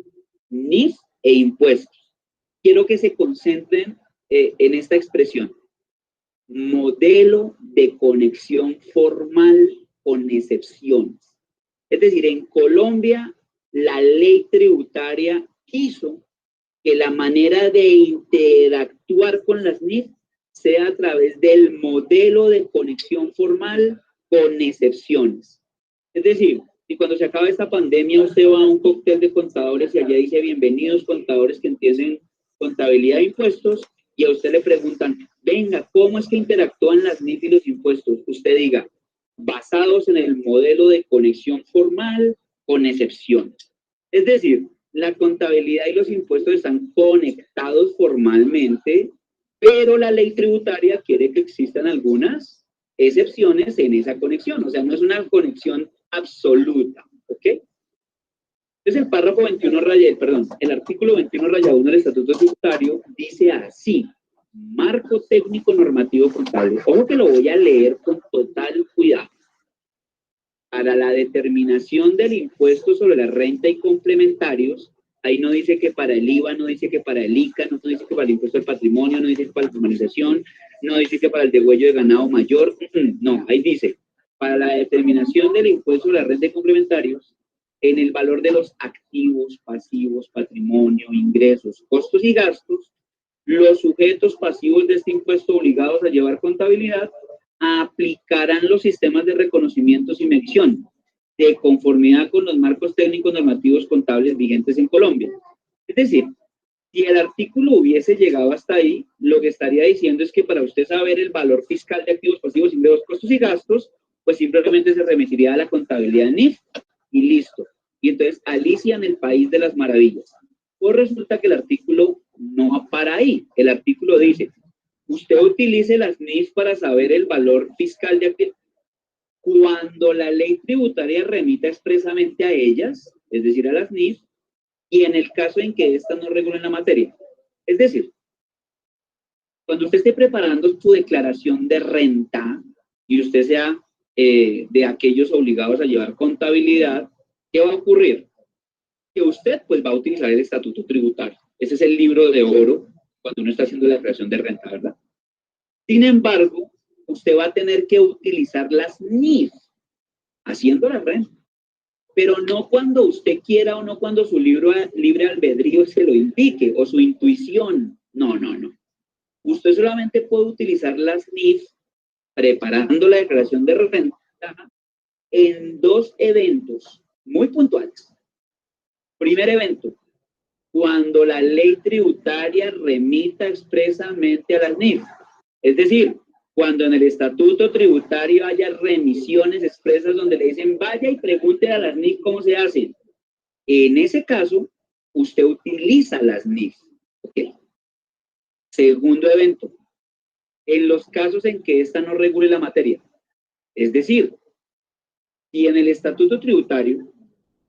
NIF e impuestos. Quiero que se concentren en esta expresión. Modelo de conexión formal con excepciones. Es decir, en Colombia, la ley tributaria quiso que la manera de interactuar con las NIF sea a través del modelo de conexión formal con excepciones. Es decir, si cuando se acaba esta pandemia usted va a un cóctel de contadores y allá dice bienvenidos contadores que entienden contabilidad de impuestos y a usted le preguntan, venga, ¿cómo es que interactúan las NIF y los impuestos? Usted diga, basados en el modelo de conexión formal con excepciones. Es decir, la contabilidad y los impuestos están conectados formalmente, pero la ley tributaria quiere que existan algunas excepciones en esa conexión. O sea, no es una conexión absoluta, ¿ok? Entonces el párrafo 21 el artículo 21-1 del Estatuto Tributario dice así, marco técnico normativo contable. Ojo que lo voy a leer con total cuidado. Para la determinación del impuesto sobre la renta y complementarios, ahí no dice que para el IVA, no dice que para el ICA, no dice que para el impuesto al patrimonio, no dice que para la formalización, no dice que para el degüello de ganado mayor, no, ahí dice, para la determinación del impuesto sobre la renta y complementarios, en el valor de los activos, pasivos, patrimonio, ingresos, costos y gastos, los sujetos pasivos de este impuesto obligados a llevar contabilidad aplicarán los sistemas de reconocimientos y medición de conformidad con los marcos técnicos normativos contables vigentes en Colombia. Es decir, si el artículo hubiese llegado hasta ahí, lo que estaría diciendo es que para usted saber el valor fiscal de activos, pasivos, ingresos, costos y gastos, pues simplemente se remitiría a la contabilidad NIF y listo. Y entonces Alicia en el País de las Maravillas. Pues resulta que el artículo no va para ahí. El artículo dice, usted utilice las NIF para saber el valor fiscal de activos. Cuando la ley tributaria remita expresamente a ellas, es decir, a las NIF, y en el caso en que éstas no regulen la materia. Es decir, cuando usted esté preparando su declaración de renta y usted sea de aquellos obligados a llevar contabilidad, ¿qué va a ocurrir? Que usted pues va a utilizar el estatuto tributario. Ese es el libro de oro cuando uno está haciendo la declaración de renta, ¿verdad? Sin embargo, usted va a tener que utilizar las NIF haciendo la renta, pero no cuando usted quiera o no cuando su libre albedrío se lo indique o su intuición. No, no, no. Usted solamente puede utilizar las NIF preparando la declaración de renta en dos eventos muy puntuales. Primer evento, cuando la ley tributaria remita expresamente a las NIF. Es decir, cuando en el estatuto tributario haya remisiones expresas donde le dicen vaya y pregunte a las NIF cómo se hacen. En ese caso, usted utiliza las NIF. ¿Okay? Segundo evento, en los casos en que ésta no regule la materia. Es decir, si en el estatuto tributario,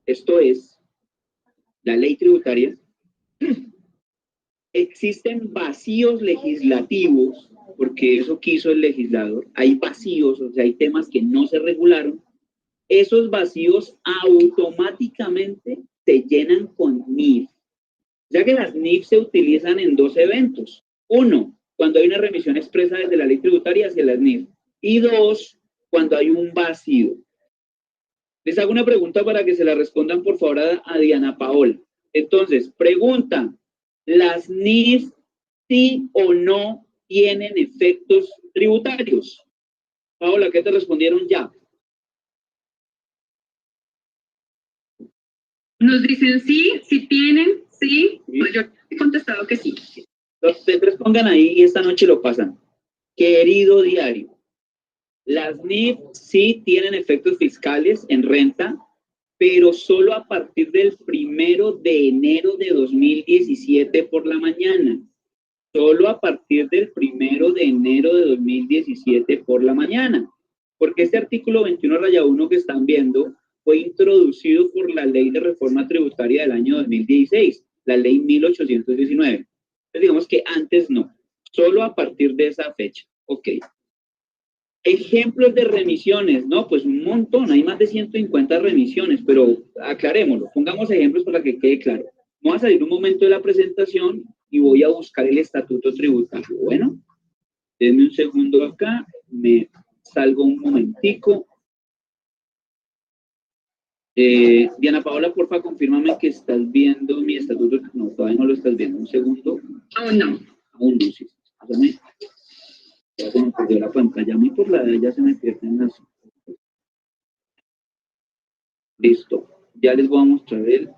esto es, la ley tributaria, existen vacíos legislativos, porque eso quiso el legislador, hay vacíos, o sea, hay temas que no se regularon, esos vacíos automáticamente se llenan con NIF. Ya que las NIF se utilizan en dos eventos. Uno, cuando hay una remisión expresa desde la ley tributaria hacia las NIF. Y dos, cuando hay un vacío. Les hago una pregunta para que se la respondan, por favor, a Diana Paola. Entonces, pregunta, ¿las NIF sí o no tienen efectos tributarios? Paola, ¿qué te respondieron ya? Nos dicen sí, sí tienen, sí. Pues yo he contestado que sí. Ustedes pongan ahí y esta noche lo pasan. Querido diario, las NIF sí tienen efectos fiscales en renta, pero solo a partir del 1 de enero de 2017 por la mañana. Solo a partir del 1 de enero de 2017 por la mañana. Porque este artículo 21-1 que están viendo fue introducido por la Ley de Reforma Tributaria del año 2016, la Ley 1819. Entonces digamos que antes no, solo a partir de esa fecha. Ok. Ejemplos de remisiones, ¿no? Pues un montón, hay más de 150 remisiones, pero aclarémoslo, pongamos ejemplos para que quede claro. Voy a salir un momento de la presentación y voy a buscar el estatuto tributario. Bueno, denme un segundo acá, me salgo un momentico. Diana Paola, porfa, confírmame que estás viendo mi estatuto. No, todavía no lo estás viendo. Un segundo. Aún no. Aún no, sí. Espérame. Ya se me perdió la pantalla. A mí por la de ya se me pierden las... Listo. Ya les voy a mostrar el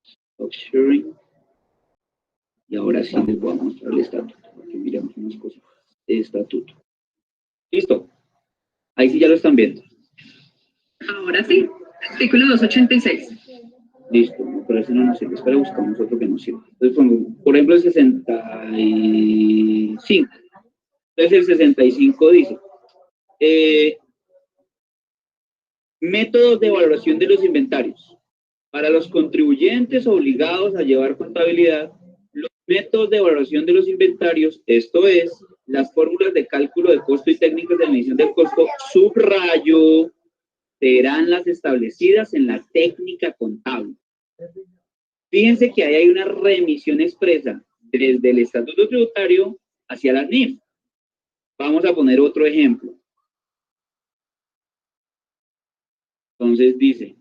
stop sharing. Y ahora sí les voy a mostrar el estatuto. Aquí miramos unas cosas. Estatuto. Listo. Ahí sí ya lo están viendo. Ahora sí. Artículo 286. Listo, no, pero ese no nos sirve. Espera, buscamos otro que nos sirva. Entonces, por ejemplo, el 65. Entonces, el 65 dice, métodos de valoración de los inventarios. Para los contribuyentes obligados a llevar contabilidad, los métodos de valoración de los inventarios, esto es, las fórmulas de cálculo de costo y técnicas de medición del costo, subrayo, serán las establecidas en la técnica contable. Fíjense que ahí hay una remisión expresa desde el estatuto tributario hacia las NIF. Vamos a poner otro ejemplo. Entonces dice,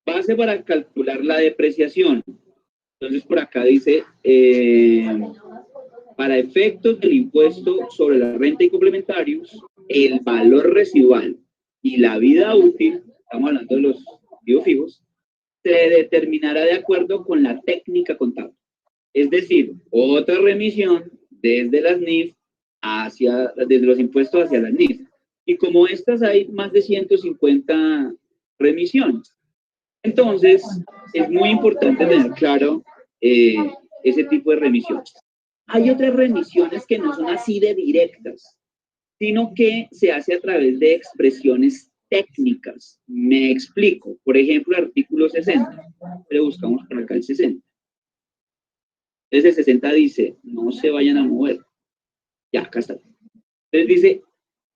base para calcular la depreciación. Entonces por acá dice, para efectos del impuesto sobre la renta y complementarios, el valor residual y la vida útil, estamos hablando de los activos fijos, se determinará de acuerdo con la técnica contable. Es decir, otra remisión desde las NIF desde los impuestos hacia las NIF. Y como estas hay más de 150 remisiones. Entonces, es muy importante tener claro ese tipo de remisiones. Hay otras remisiones que no son así de directas, sino que se hace a través de expresiones técnicas. Me explico. Por ejemplo, el artículo 60. Le buscamos por acá el 60. Entonces el 60 dice, no se vayan a mover. Ya, acá está. Entonces dice,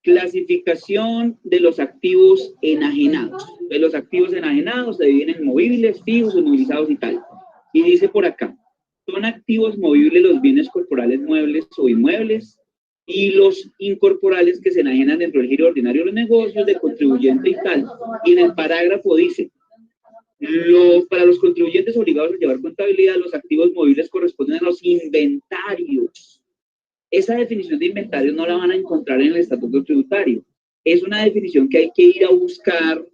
clasificación de los activos enajenados. De los activos enajenados se dividen en movibles, fijos, inmovilizados y tal. Y dice por acá, son activos movibles los bienes corporales muebles o inmuebles, y los incorporales que se enajenan dentro del giro ordinario de los negocios, de contribuyente y tal. Y en el parágrafo dice, para los contribuyentes obligados a llevar contabilidad, los activos movibles corresponden a los inventarios. esa definición de inventario no la van a encontrar en el estatuto tributario. Es una definición que hay que ir a buscar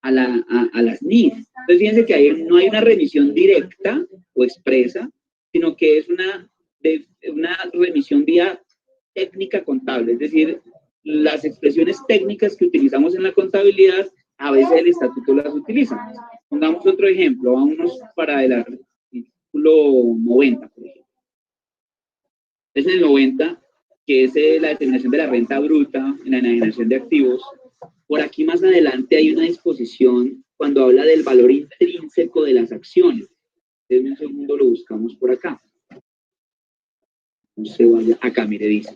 a las NIF. Entonces, fíjense que ahí no hay una remisión directa o expresa, sino que es una remisión vía técnica contable, es decir, las expresiones técnicas que utilizamos en la contabilidad, a veces el estatuto las utiliza. Pongamos otro ejemplo, vámonos para el artículo 90, por ejemplo. Es el 90, que es la determinación de la renta bruta en la enajenación de activos. Por aquí más adelante hay una disposición cuando habla del valor intrínseco de las acciones. Denme un segundo, lo buscamos por acá. No se vaya. Acá, mire, dice.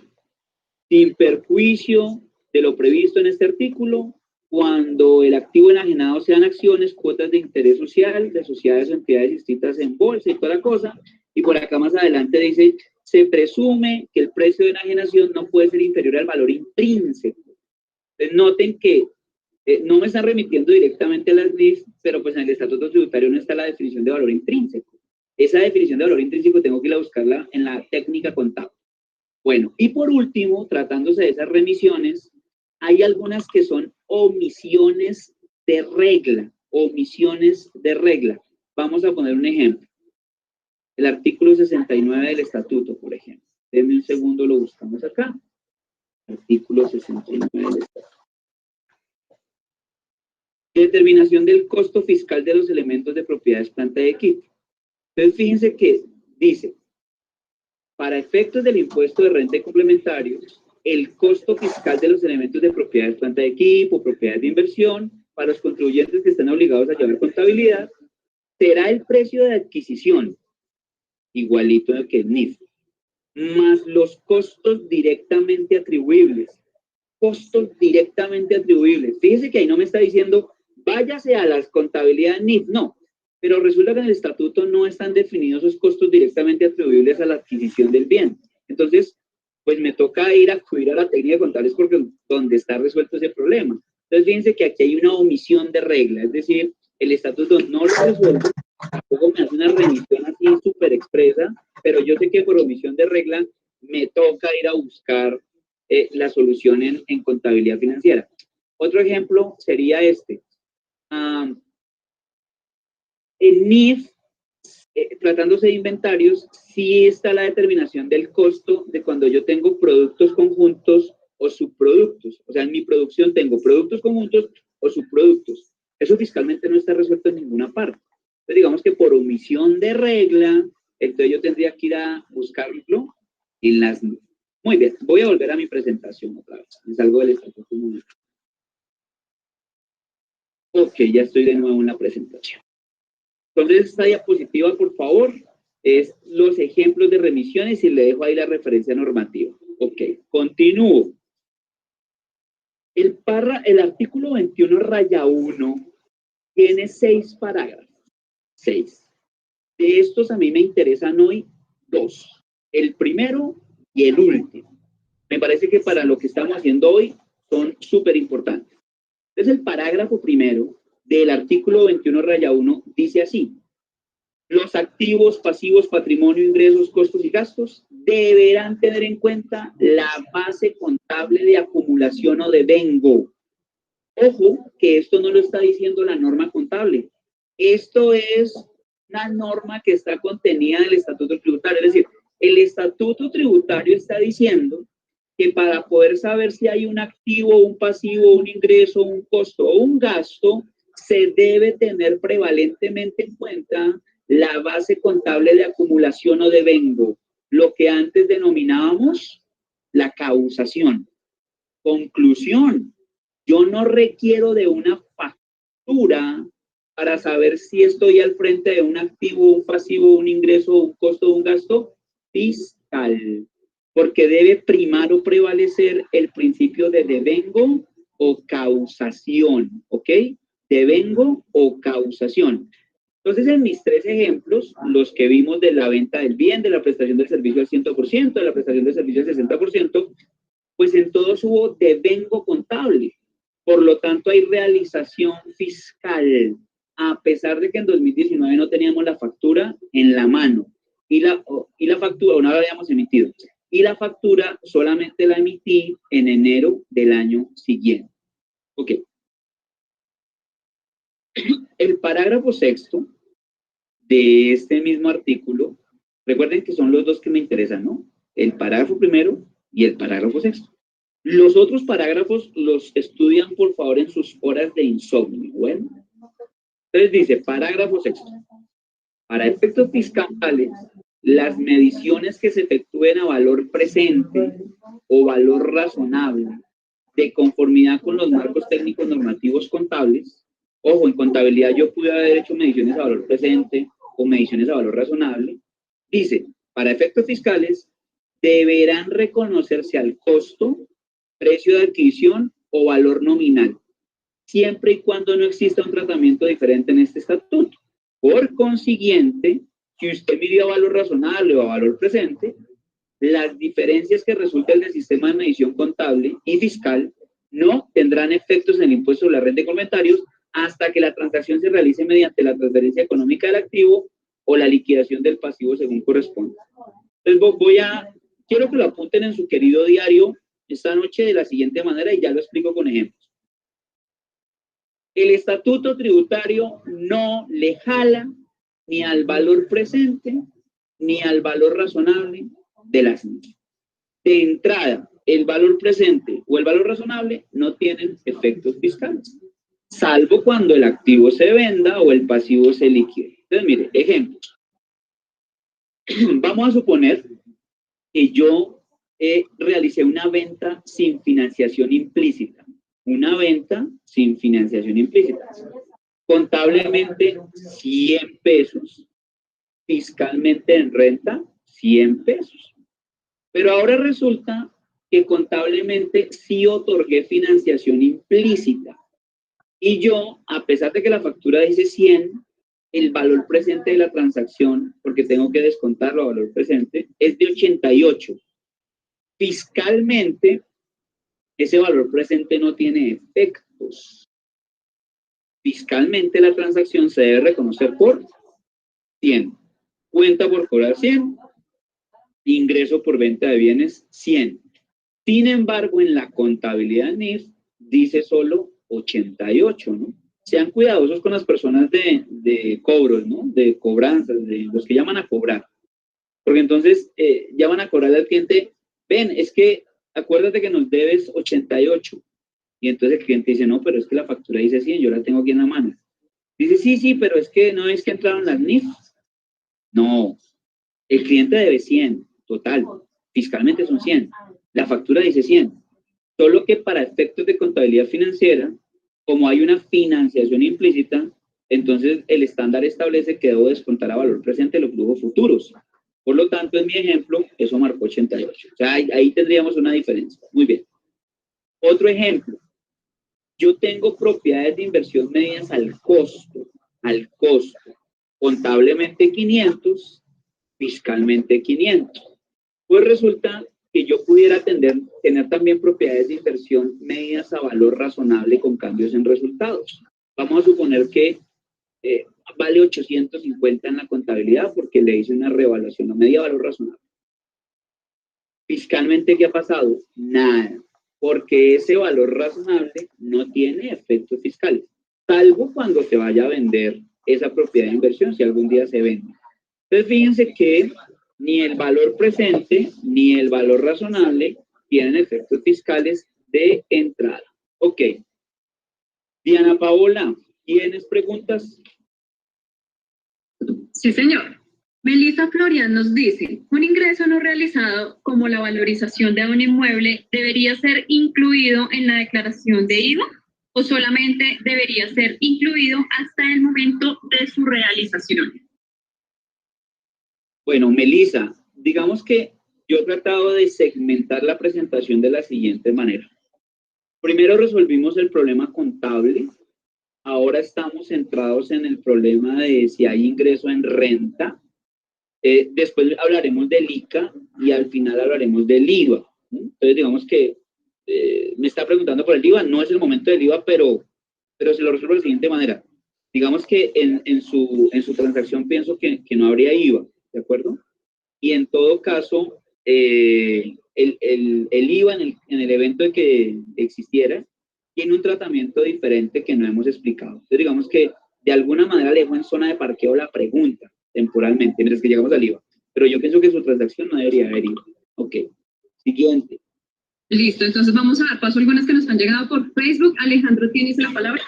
Sin perjuicio de lo previsto en este artículo, cuando el activo enajenado sean acciones, cuotas de interés social, de sociedades o entidades inscritas en bolsa y toda la cosa. Y por acá más adelante dice, se presume que el precio de enajenación no puede ser inferior al valor intrínseco. Entonces, noten que no me están remitiendo directamente a las NIF, pero pues en el estatuto tributario no está la definición de valor intrínseco. Esa definición de valor intrínseco tengo que ir a buscarla en la técnica contable. Bueno, y por último, tratándose de esas remisiones, hay algunas que son omisiones de regla. Omisiones de regla. Vamos a poner un ejemplo. El artículo 69 del estatuto, por ejemplo. Denme un segundo, lo buscamos acá. Artículo 69 del estatuto. Determinación del costo fiscal de los elementos de propiedades, planta y equipo. Entonces, fíjense que dice, para efectos del impuesto de renta y complementarios, el costo fiscal de los elementos de propiedades, planta de equipo, propiedades de inversión, para los contribuyentes que están obligados a llevar contabilidad, será el precio de adquisición, igualito que el NIF, más los costos directamente atribuibles. Costos directamente atribuibles. Fíjense que ahí no me está diciendo, váyase a las contabilidades NIF, no. Pero resulta que en el estatuto no están definidos esos costos directamente atribuibles a la adquisición del bien. Entonces, pues me toca ir a acudir a la técnica de contables porque donde está resuelto ese problema. Entonces, fíjense que aquí hay una omisión de regla, es decir, el estatuto no lo resuelve, tampoco me hace una remisión así súper expresa, pero yo sé que por omisión de regla me toca ir a buscar la solución en contabilidad financiera. Otro ejemplo sería este. En NIF, tratándose de inventarios, sí está la determinación del costo de cuando yo tengo productos conjuntos o subproductos. O sea, en mi producción tengo productos conjuntos o subproductos. Eso fiscalmente no está resuelto en ninguna parte. Entonces, digamos que por omisión de regla, entonces yo tendría que ir a buscarlo en las NIF. Muy bien, voy a volver a mi presentación otra vez. Me salgo del estatuto. Ok, ya estoy de nuevo en la presentación. Entonces, esta diapositiva, por favor, es los ejemplos de remisiones y le dejo ahí la referencia normativa. Ok, continúo. El artículo 21 raya 1 tiene 6 parágrafos. 6. De estos a mí me interesan hoy 2. El primero y el último. Me parece que para lo que estamos haciendo hoy son súper importantes. Entonces, el parágrafo primero del artículo 21 raya 1 dice así: los activos, pasivos, patrimonio, ingresos, costos y gastos deberán tener en cuenta la base contable de acumulación o devengo. Ojo, que esto no lo está diciendo la norma contable. Esto es una norma que está contenida en el estatuto tributario. Es decir, el estatuto tributario está diciendo que para poder saber si hay un activo, un pasivo, un ingreso, un costo o un gasto, se debe tener prevalentemente en cuenta la base contable de acumulación o devengo, lo que antes denominábamos la causación. Conclusión: yo no requiero de una factura para saber si estoy al frente de un activo, un pasivo, un ingreso, un costo, un gasto fiscal, porque debe primar o prevalecer el principio de devengo o causación, ¿ok? Devengo o causación. Entonces, en mis 3 ejemplos, los que vimos de la venta del bien, de la prestación del servicio al 100%, de la prestación del servicio al 60%, pues en todos hubo devengo contable. Por lo tanto, hay realización fiscal, a pesar de que en 2019 no teníamos la factura en la mano y la factura no la habíamos emitido. y la factura solamente la emití en enero del año siguiente. Ok. El parágrafo sexto de este mismo artículo, recuerden que son los dos que me interesan, ¿no? El parágrafo primero y el parágrafo sexto. Los otros parágrafos los estudian, por favor, en sus horas de insomnio. Bueno, entonces dice, parágrafo sexto. Para efectos fiscales, las mediciones que se efectúen a valor presente o valor razonable de conformidad con los marcos técnicos normativos contables. Ojo, en contabilidad yo pude haber hecho mediciones a valor presente o mediciones a valor razonable. Dice, para efectos fiscales, deberán reconocerse al costo, precio de adquisición o valor nominal, siempre y cuando no exista un tratamiento diferente en este estatuto. Por consiguiente, si usted midió a valor razonable o a valor presente, las diferencias que resulten del sistema de medición contable y fiscal no tendrán efectos en el impuesto sobre la renta y complementarios hasta que la transacción se realice mediante la transferencia económica del activo o la liquidación del pasivo según corresponda. Entonces quiero que lo apunten en su querido diario esta noche de la siguiente manera y ya lo explico con ejemplos. El estatuto tributario no le jala ni al valor presente ni al valor razonable de las NIF. De entrada, el valor presente o el valor razonable no tienen efectos fiscales, salvo cuando el activo se venda o el pasivo se liquide. Entonces, mire, ejemplo. Vamos a suponer que yo realicé una venta sin financiación implícita. Una venta sin financiación implícita. Contablemente, 100 pesos. Fiscalmente en renta, 100 pesos. Pero ahora resulta que contablemente sí otorgué financiación implícita. Y yo, a pesar de que la factura dice 100, el valor presente de la transacción, porque tengo que descontarlo a valor presente, es de 88. Fiscalmente, ese valor presente no tiene efectos. Fiscalmente, la transacción se debe reconocer por 100. Cuenta por cobrar 100. Ingreso por venta de bienes 100. Sin embargo, en la contabilidad NIF dice solo 88, ¿no? Sean cuidadosos con las personas de cobros, ¿no? De cobranzas, de los que llaman a cobrar. Porque entonces llaman a cobrarle al cliente, ven, es que acuérdate que nos debes 88. Y entonces el cliente dice, no, pero es que la factura dice 100, yo la tengo aquí en la mano. Dice, sí, pero es que no es que entraron las NIF. No, el cliente debe 100, total. Fiscalmente son 100. La factura dice 100. Solo que para efectos de contabilidad financiera, como hay una financiación implícita, entonces el estándar establece que debo descontar a valor presente los flujos futuros. Por lo tanto, en mi ejemplo, eso marcó 88. O sea, ahí tendríamos una diferencia. Muy bien. Otro ejemplo. Yo tengo propiedades de inversión medidas al costo. Contablemente 500, fiscalmente 500. Pues resulta que yo pudiera tener también propiedades de inversión medidas a valor razonable con cambios en resultados. Vamos a suponer que vale 850 en la contabilidad porque le hice una reevaluación a media valor razonable. Fiscalmente, ¿qué ha pasado? Nada, porque ese valor razonable no tiene efectos fiscales, salvo cuando se vaya a vender esa propiedad de inversión, si algún día se vende. Entonces, fíjense que ni el valor presente ni el valor razonable tienen efectos fiscales de entrada. Ok. Diana Paola, ¿tienes preguntas? Sí, señor. Melissa Florian nos dice, ¿un ingreso no realizado como la valorización de un inmueble debería ser incluido en la declaración de IVA o solamente debería ser incluido hasta el momento de su realización? Bueno, Melissa, digamos que yo he tratado de segmentar la presentación de la siguiente manera. Primero resolvimos el problema contable. Ahora estamos centrados en el problema de si hay ingreso en renta. Después hablaremos del ICA y al final hablaremos del IVA. Entonces, digamos que me está preguntando por el IVA. No es el momento del IVA, pero se lo resuelvo de la siguiente manera. Digamos que en su transacción pienso que no habría IVA, ¿de acuerdo? Y en todo caso, el IVA en el evento de que existiera, tiene un tratamiento diferente que no hemos explicado. Entonces, digamos que de alguna manera le dejo en zona de parqueo la pregunta temporalmente, mientras que llegamos al IVA. Pero yo pienso que su transacción no debería haber IVA. Ok. Siguiente. Listo, entonces vamos a dar paso a algunas que nos han llegado por Facebook. Alejandro, ¿tienes la palabra?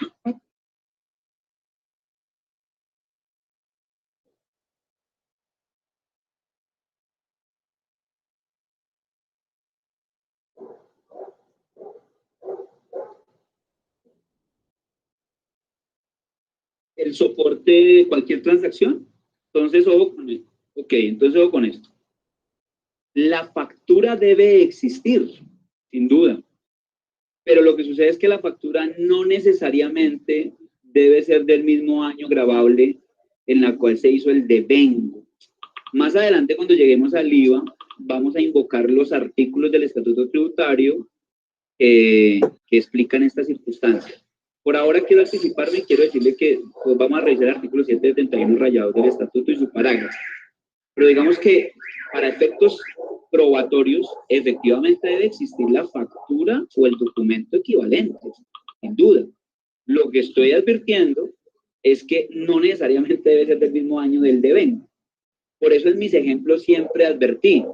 El soporte de cualquier transacción. Entonces, ojo con esto. Ok, entonces ojo con esto. La factura debe existir, sin duda. Pero lo que sucede es que la factura no necesariamente debe ser del mismo año grabable en la cual se hizo el devengo. Más adelante, cuando lleguemos al IVA, vamos a invocar los artículos del Estatuto Tributario que explican esta circunstancia. Por ahora quiero anticiparme y quiero decirle que pues, vamos a revisar el artículo 771 rayados del Estatuto y su parágrafo. Pero digamos que para efectos probatorios, efectivamente debe existir la factura o el documento equivalente, sin duda. Lo que estoy advirtiendo es que no necesariamente debe ser del mismo año del devengo. Por eso en mis ejemplos siempre advertí,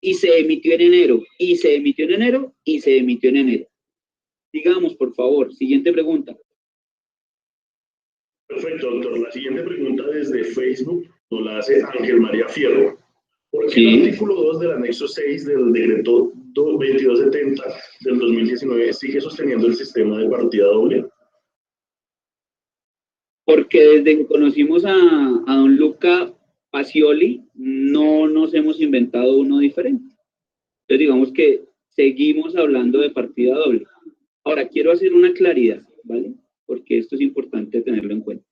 y se emitió en enero, y se emitió en enero, y se emitió en enero. Digamos, por favor, siguiente pregunta. Perfecto, doctor. La siguiente pregunta desde Facebook nos la hace Ángel María Fierro. ¿Por qué Sí. el artículo 2 del anexo 6 del decreto 2270 del 2019 sigue sosteniendo el sistema de partida doble? Porque desde que conocimos a don Luca Pacioli, no nos hemos inventado uno diferente. Entonces, digamos que seguimos hablando de partida doble. Ahora, quiero hacer una claridad, ¿vale? Porque esto es importante tenerlo en cuenta.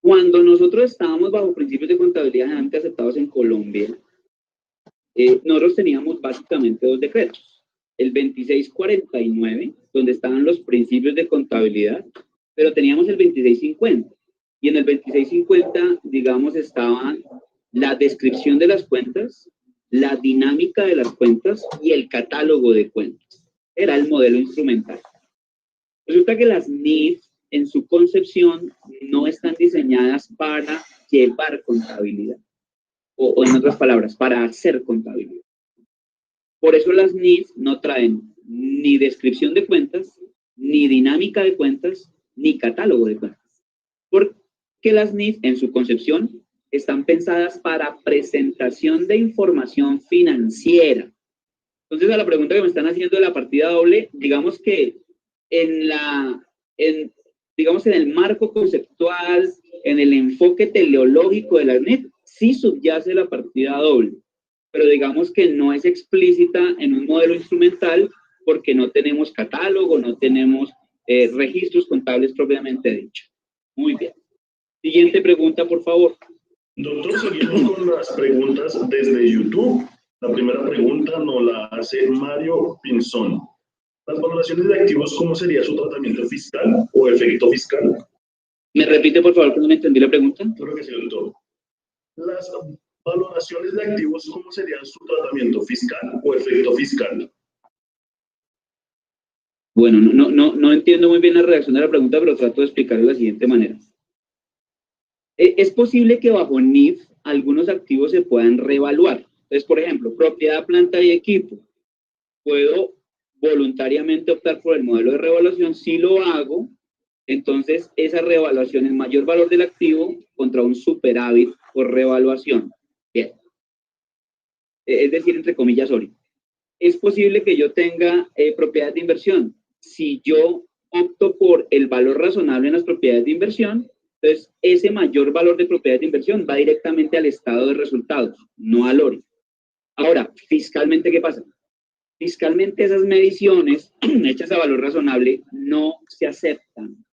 Cuando nosotros estábamos bajo principios de contabilidad generalmente aceptados en Colombia, nosotros teníamos básicamente dos decretos. El 2649, donde estaban los principios de contabilidad, pero teníamos el 2650. Y en el 2650, digamos, estaba la descripción de las cuentas, la dinámica de las cuentas y el catálogo de cuentas. Era el modelo instrumental. Resulta que las NIF, en su concepción, no están diseñadas para llevar contabilidad. O en otras palabras, para hacer contabilidad. Por eso las NIF no traen ni descripción de cuentas, ni dinámica de cuentas, ni catálogo de cuentas. Porque las NIF, en su concepción, están pensadas para presentación de información financiera. Entonces, a la pregunta que me están haciendo de la partida doble, digamos que digamos en el marco conceptual, en el enfoque teleológico de la NIF, sí subyace la partida doble, pero digamos que no es explícita en un modelo instrumental porque no tenemos catálogo, no tenemos registros contables propiamente dichos. Muy bien. Siguiente pregunta, por favor. Doctor, seguimos con las preguntas desde YouTube. La primera pregunta nos la hace Mario Pinzón. Las valoraciones de activos, ¿cómo sería su tratamiento fiscal o efecto fiscal? ¿Me repite, por favor, que no me entendí la pregunta? Claro que sí, doctor. Las valoraciones de activos, ¿cómo sería su tratamiento fiscal o efecto fiscal? Bueno, no entiendo muy bien la redacción de la pregunta, pero trato de explicarlo de la siguiente manera. Es posible que bajo NIF algunos activos se puedan reevaluar. Entonces, por ejemplo, propiedad, planta y equipo. Puedo voluntariamente optar por el modelo de reevaluación. Si lo hago, entonces esa reevaluación es mayor valor del activo contra un superávit por reevaluación. Bien. Es decir, entre comillas, Ori. Es posible que yo tenga propiedades de inversión. Si yo opto por el valor razonable en las propiedades de inversión, entonces ese mayor valor de propiedades de inversión va directamente al estado de resultados, no al ORI. Ahora, fiscalmente, ¿qué pasa? Fiscalmente esas mediciones hechas a valor razonable no se aceptan,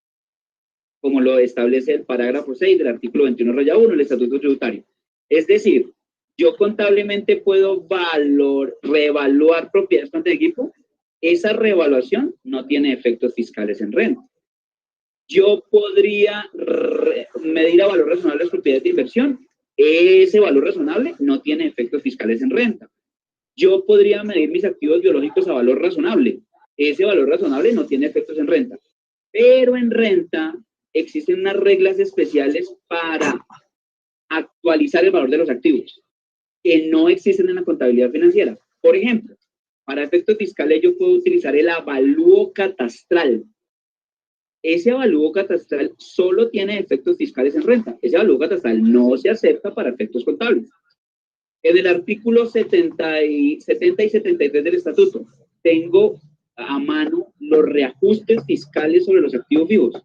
como lo establece el parágrafo 6 del artículo 21-1 del Estatuto Tributario. Es decir, yo contablemente puedo reevaluar propiedades de equipo. Esa reevaluación no tiene efectos fiscales en renta. Yo podría medir a valor razonable las propiedades de inversión. Ese valor razonable no tiene efectos fiscales en renta. yo podría medir mis activos biológicos a valor razonable. Ese valor razonable no tiene efectos en renta. Pero en renta existen unas reglas especiales para actualizar el valor de los activos que no existen en la contabilidad financiera. Por ejemplo, para efectos fiscales yo puedo utilizar el avalúo catastral. Ese avalúo catastral solo tiene efectos fiscales en renta. Ese avalúo catastral no se acepta para efectos contables. En el artículo 70 y 73 del estatuto tengo a mano los reajustes fiscales sobre los activos fijos.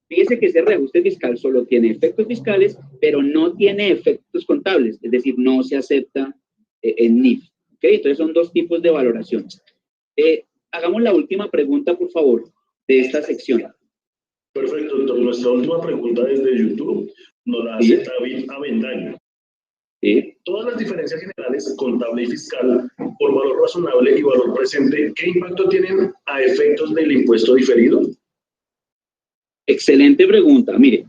Fíjese que ese reajuste fiscal solo tiene efectos fiscales, pero no tiene efectos contables, es decir, no se acepta en NIF. ¿Okay? Entonces son dos tipos de valoraciones. Hagamos la última pregunta, por favor, de esta sección. Perfecto, doctor. Nuestra última pregunta desde YouTube nos la hace David Avendaño. ¿Sí? Todas las diferencias generales, contable y fiscal, por valor razonable y valor presente, ¿qué impacto tienen a efectos del impuesto diferido? Excelente pregunta. Mire,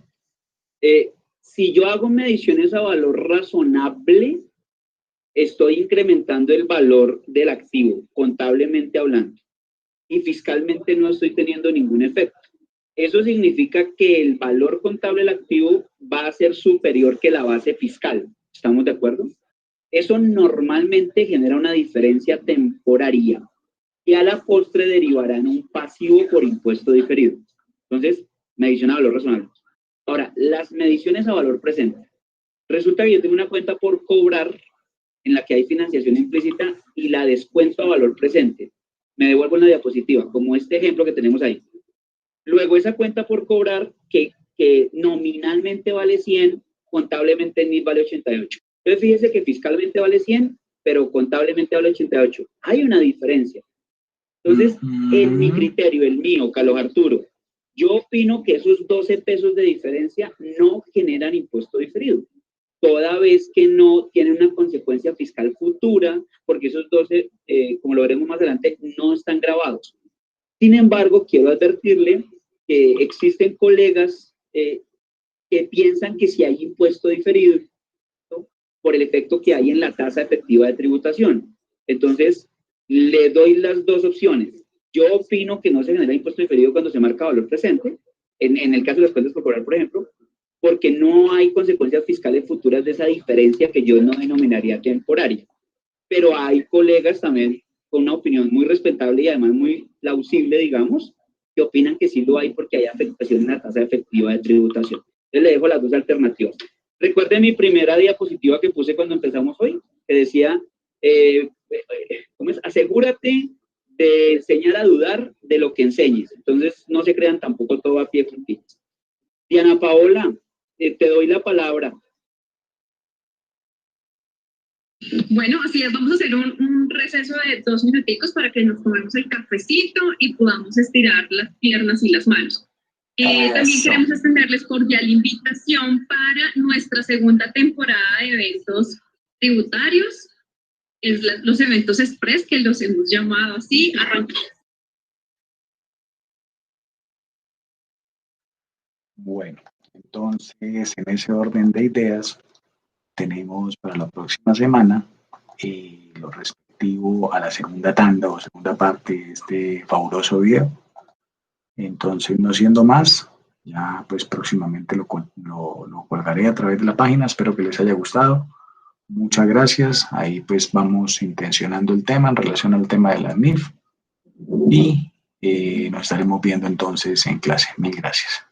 si yo hago mediciones a valor razonable, estoy incrementando el valor del activo, contablemente hablando, y fiscalmente no estoy teniendo ningún efecto. Eso significa que el valor contable del activo va a ser superior que la base fiscal. ¿Estamos de acuerdo? Eso normalmente genera una diferencia temporaria que a la postre derivará en un pasivo por impuesto diferido. Entonces, medición a valor razonable. Ahora, las mediciones a valor presente. Resulta que yo tengo una cuenta por cobrar en la que hay financiación implícita y la descuento a valor presente. Me devuelvo en la diapositiva, como este ejemplo que tenemos ahí. Luego, esa cuenta por cobrar, que nominalmente vale 100, contablemente en NIF vale 88. Entonces, fíjese que fiscalmente vale 100, pero contablemente vale 88. Hay una diferencia. Entonces, en mi criterio, el mío, Carlos Arturo, yo opino que esos 12 pesos de diferencia no generan impuesto diferido, toda vez que no tienen una consecuencia fiscal futura, porque esos 12, como lo veremos más adelante, no están grabados. Sin embargo, quiero advertirle que existen colegas que piensan que si hay impuesto diferido, ¿no?, por el efecto que hay en la tasa efectiva de tributación. Entonces, le doy las dos opciones. Yo opino que no se genera impuesto diferido cuando se marca valor presente, en el caso de las cuentas por cobrar, por ejemplo, porque no hay consecuencias fiscales futuras de esa diferencia que yo no denominaría temporaria. Pero hay colegas también con una opinión muy respetable y además muy plausible, digamos, que opinan que sí lo hay porque hay afectación en la tasa efectiva de tributación. Entonces le dejo las dos alternativas. Recuerden mi primera diapositiva que puse cuando empezamos hoy, que decía, ¿cómo es? Asegúrate de enseñar a dudar de lo que enseñes. Entonces no se crean tampoco todo a pie juntitos. Diana Paola, te doy la palabra. Bueno, así es, vamos a hacer un receso de 2 minuticos para que nos tomemos el cafecito y podamos estirar las piernas y las manos. También queremos extenderles cordial invitación para nuestra segunda temporada de eventos tributarios, los eventos express, que los hemos llamado así. Arrancamos. Bueno, entonces en ese orden de ideas tenemos para la próxima semana lo respectivo a la segunda tanda o segunda parte de este fabuloso video. Entonces, no siendo más, ya pues próximamente lo colgaré a través de la página. Espero que les haya gustado. Muchas gracias. Ahí pues vamos intencionando el tema en relación al tema de la NIF y nos estaremos viendo entonces en clase. Mil gracias.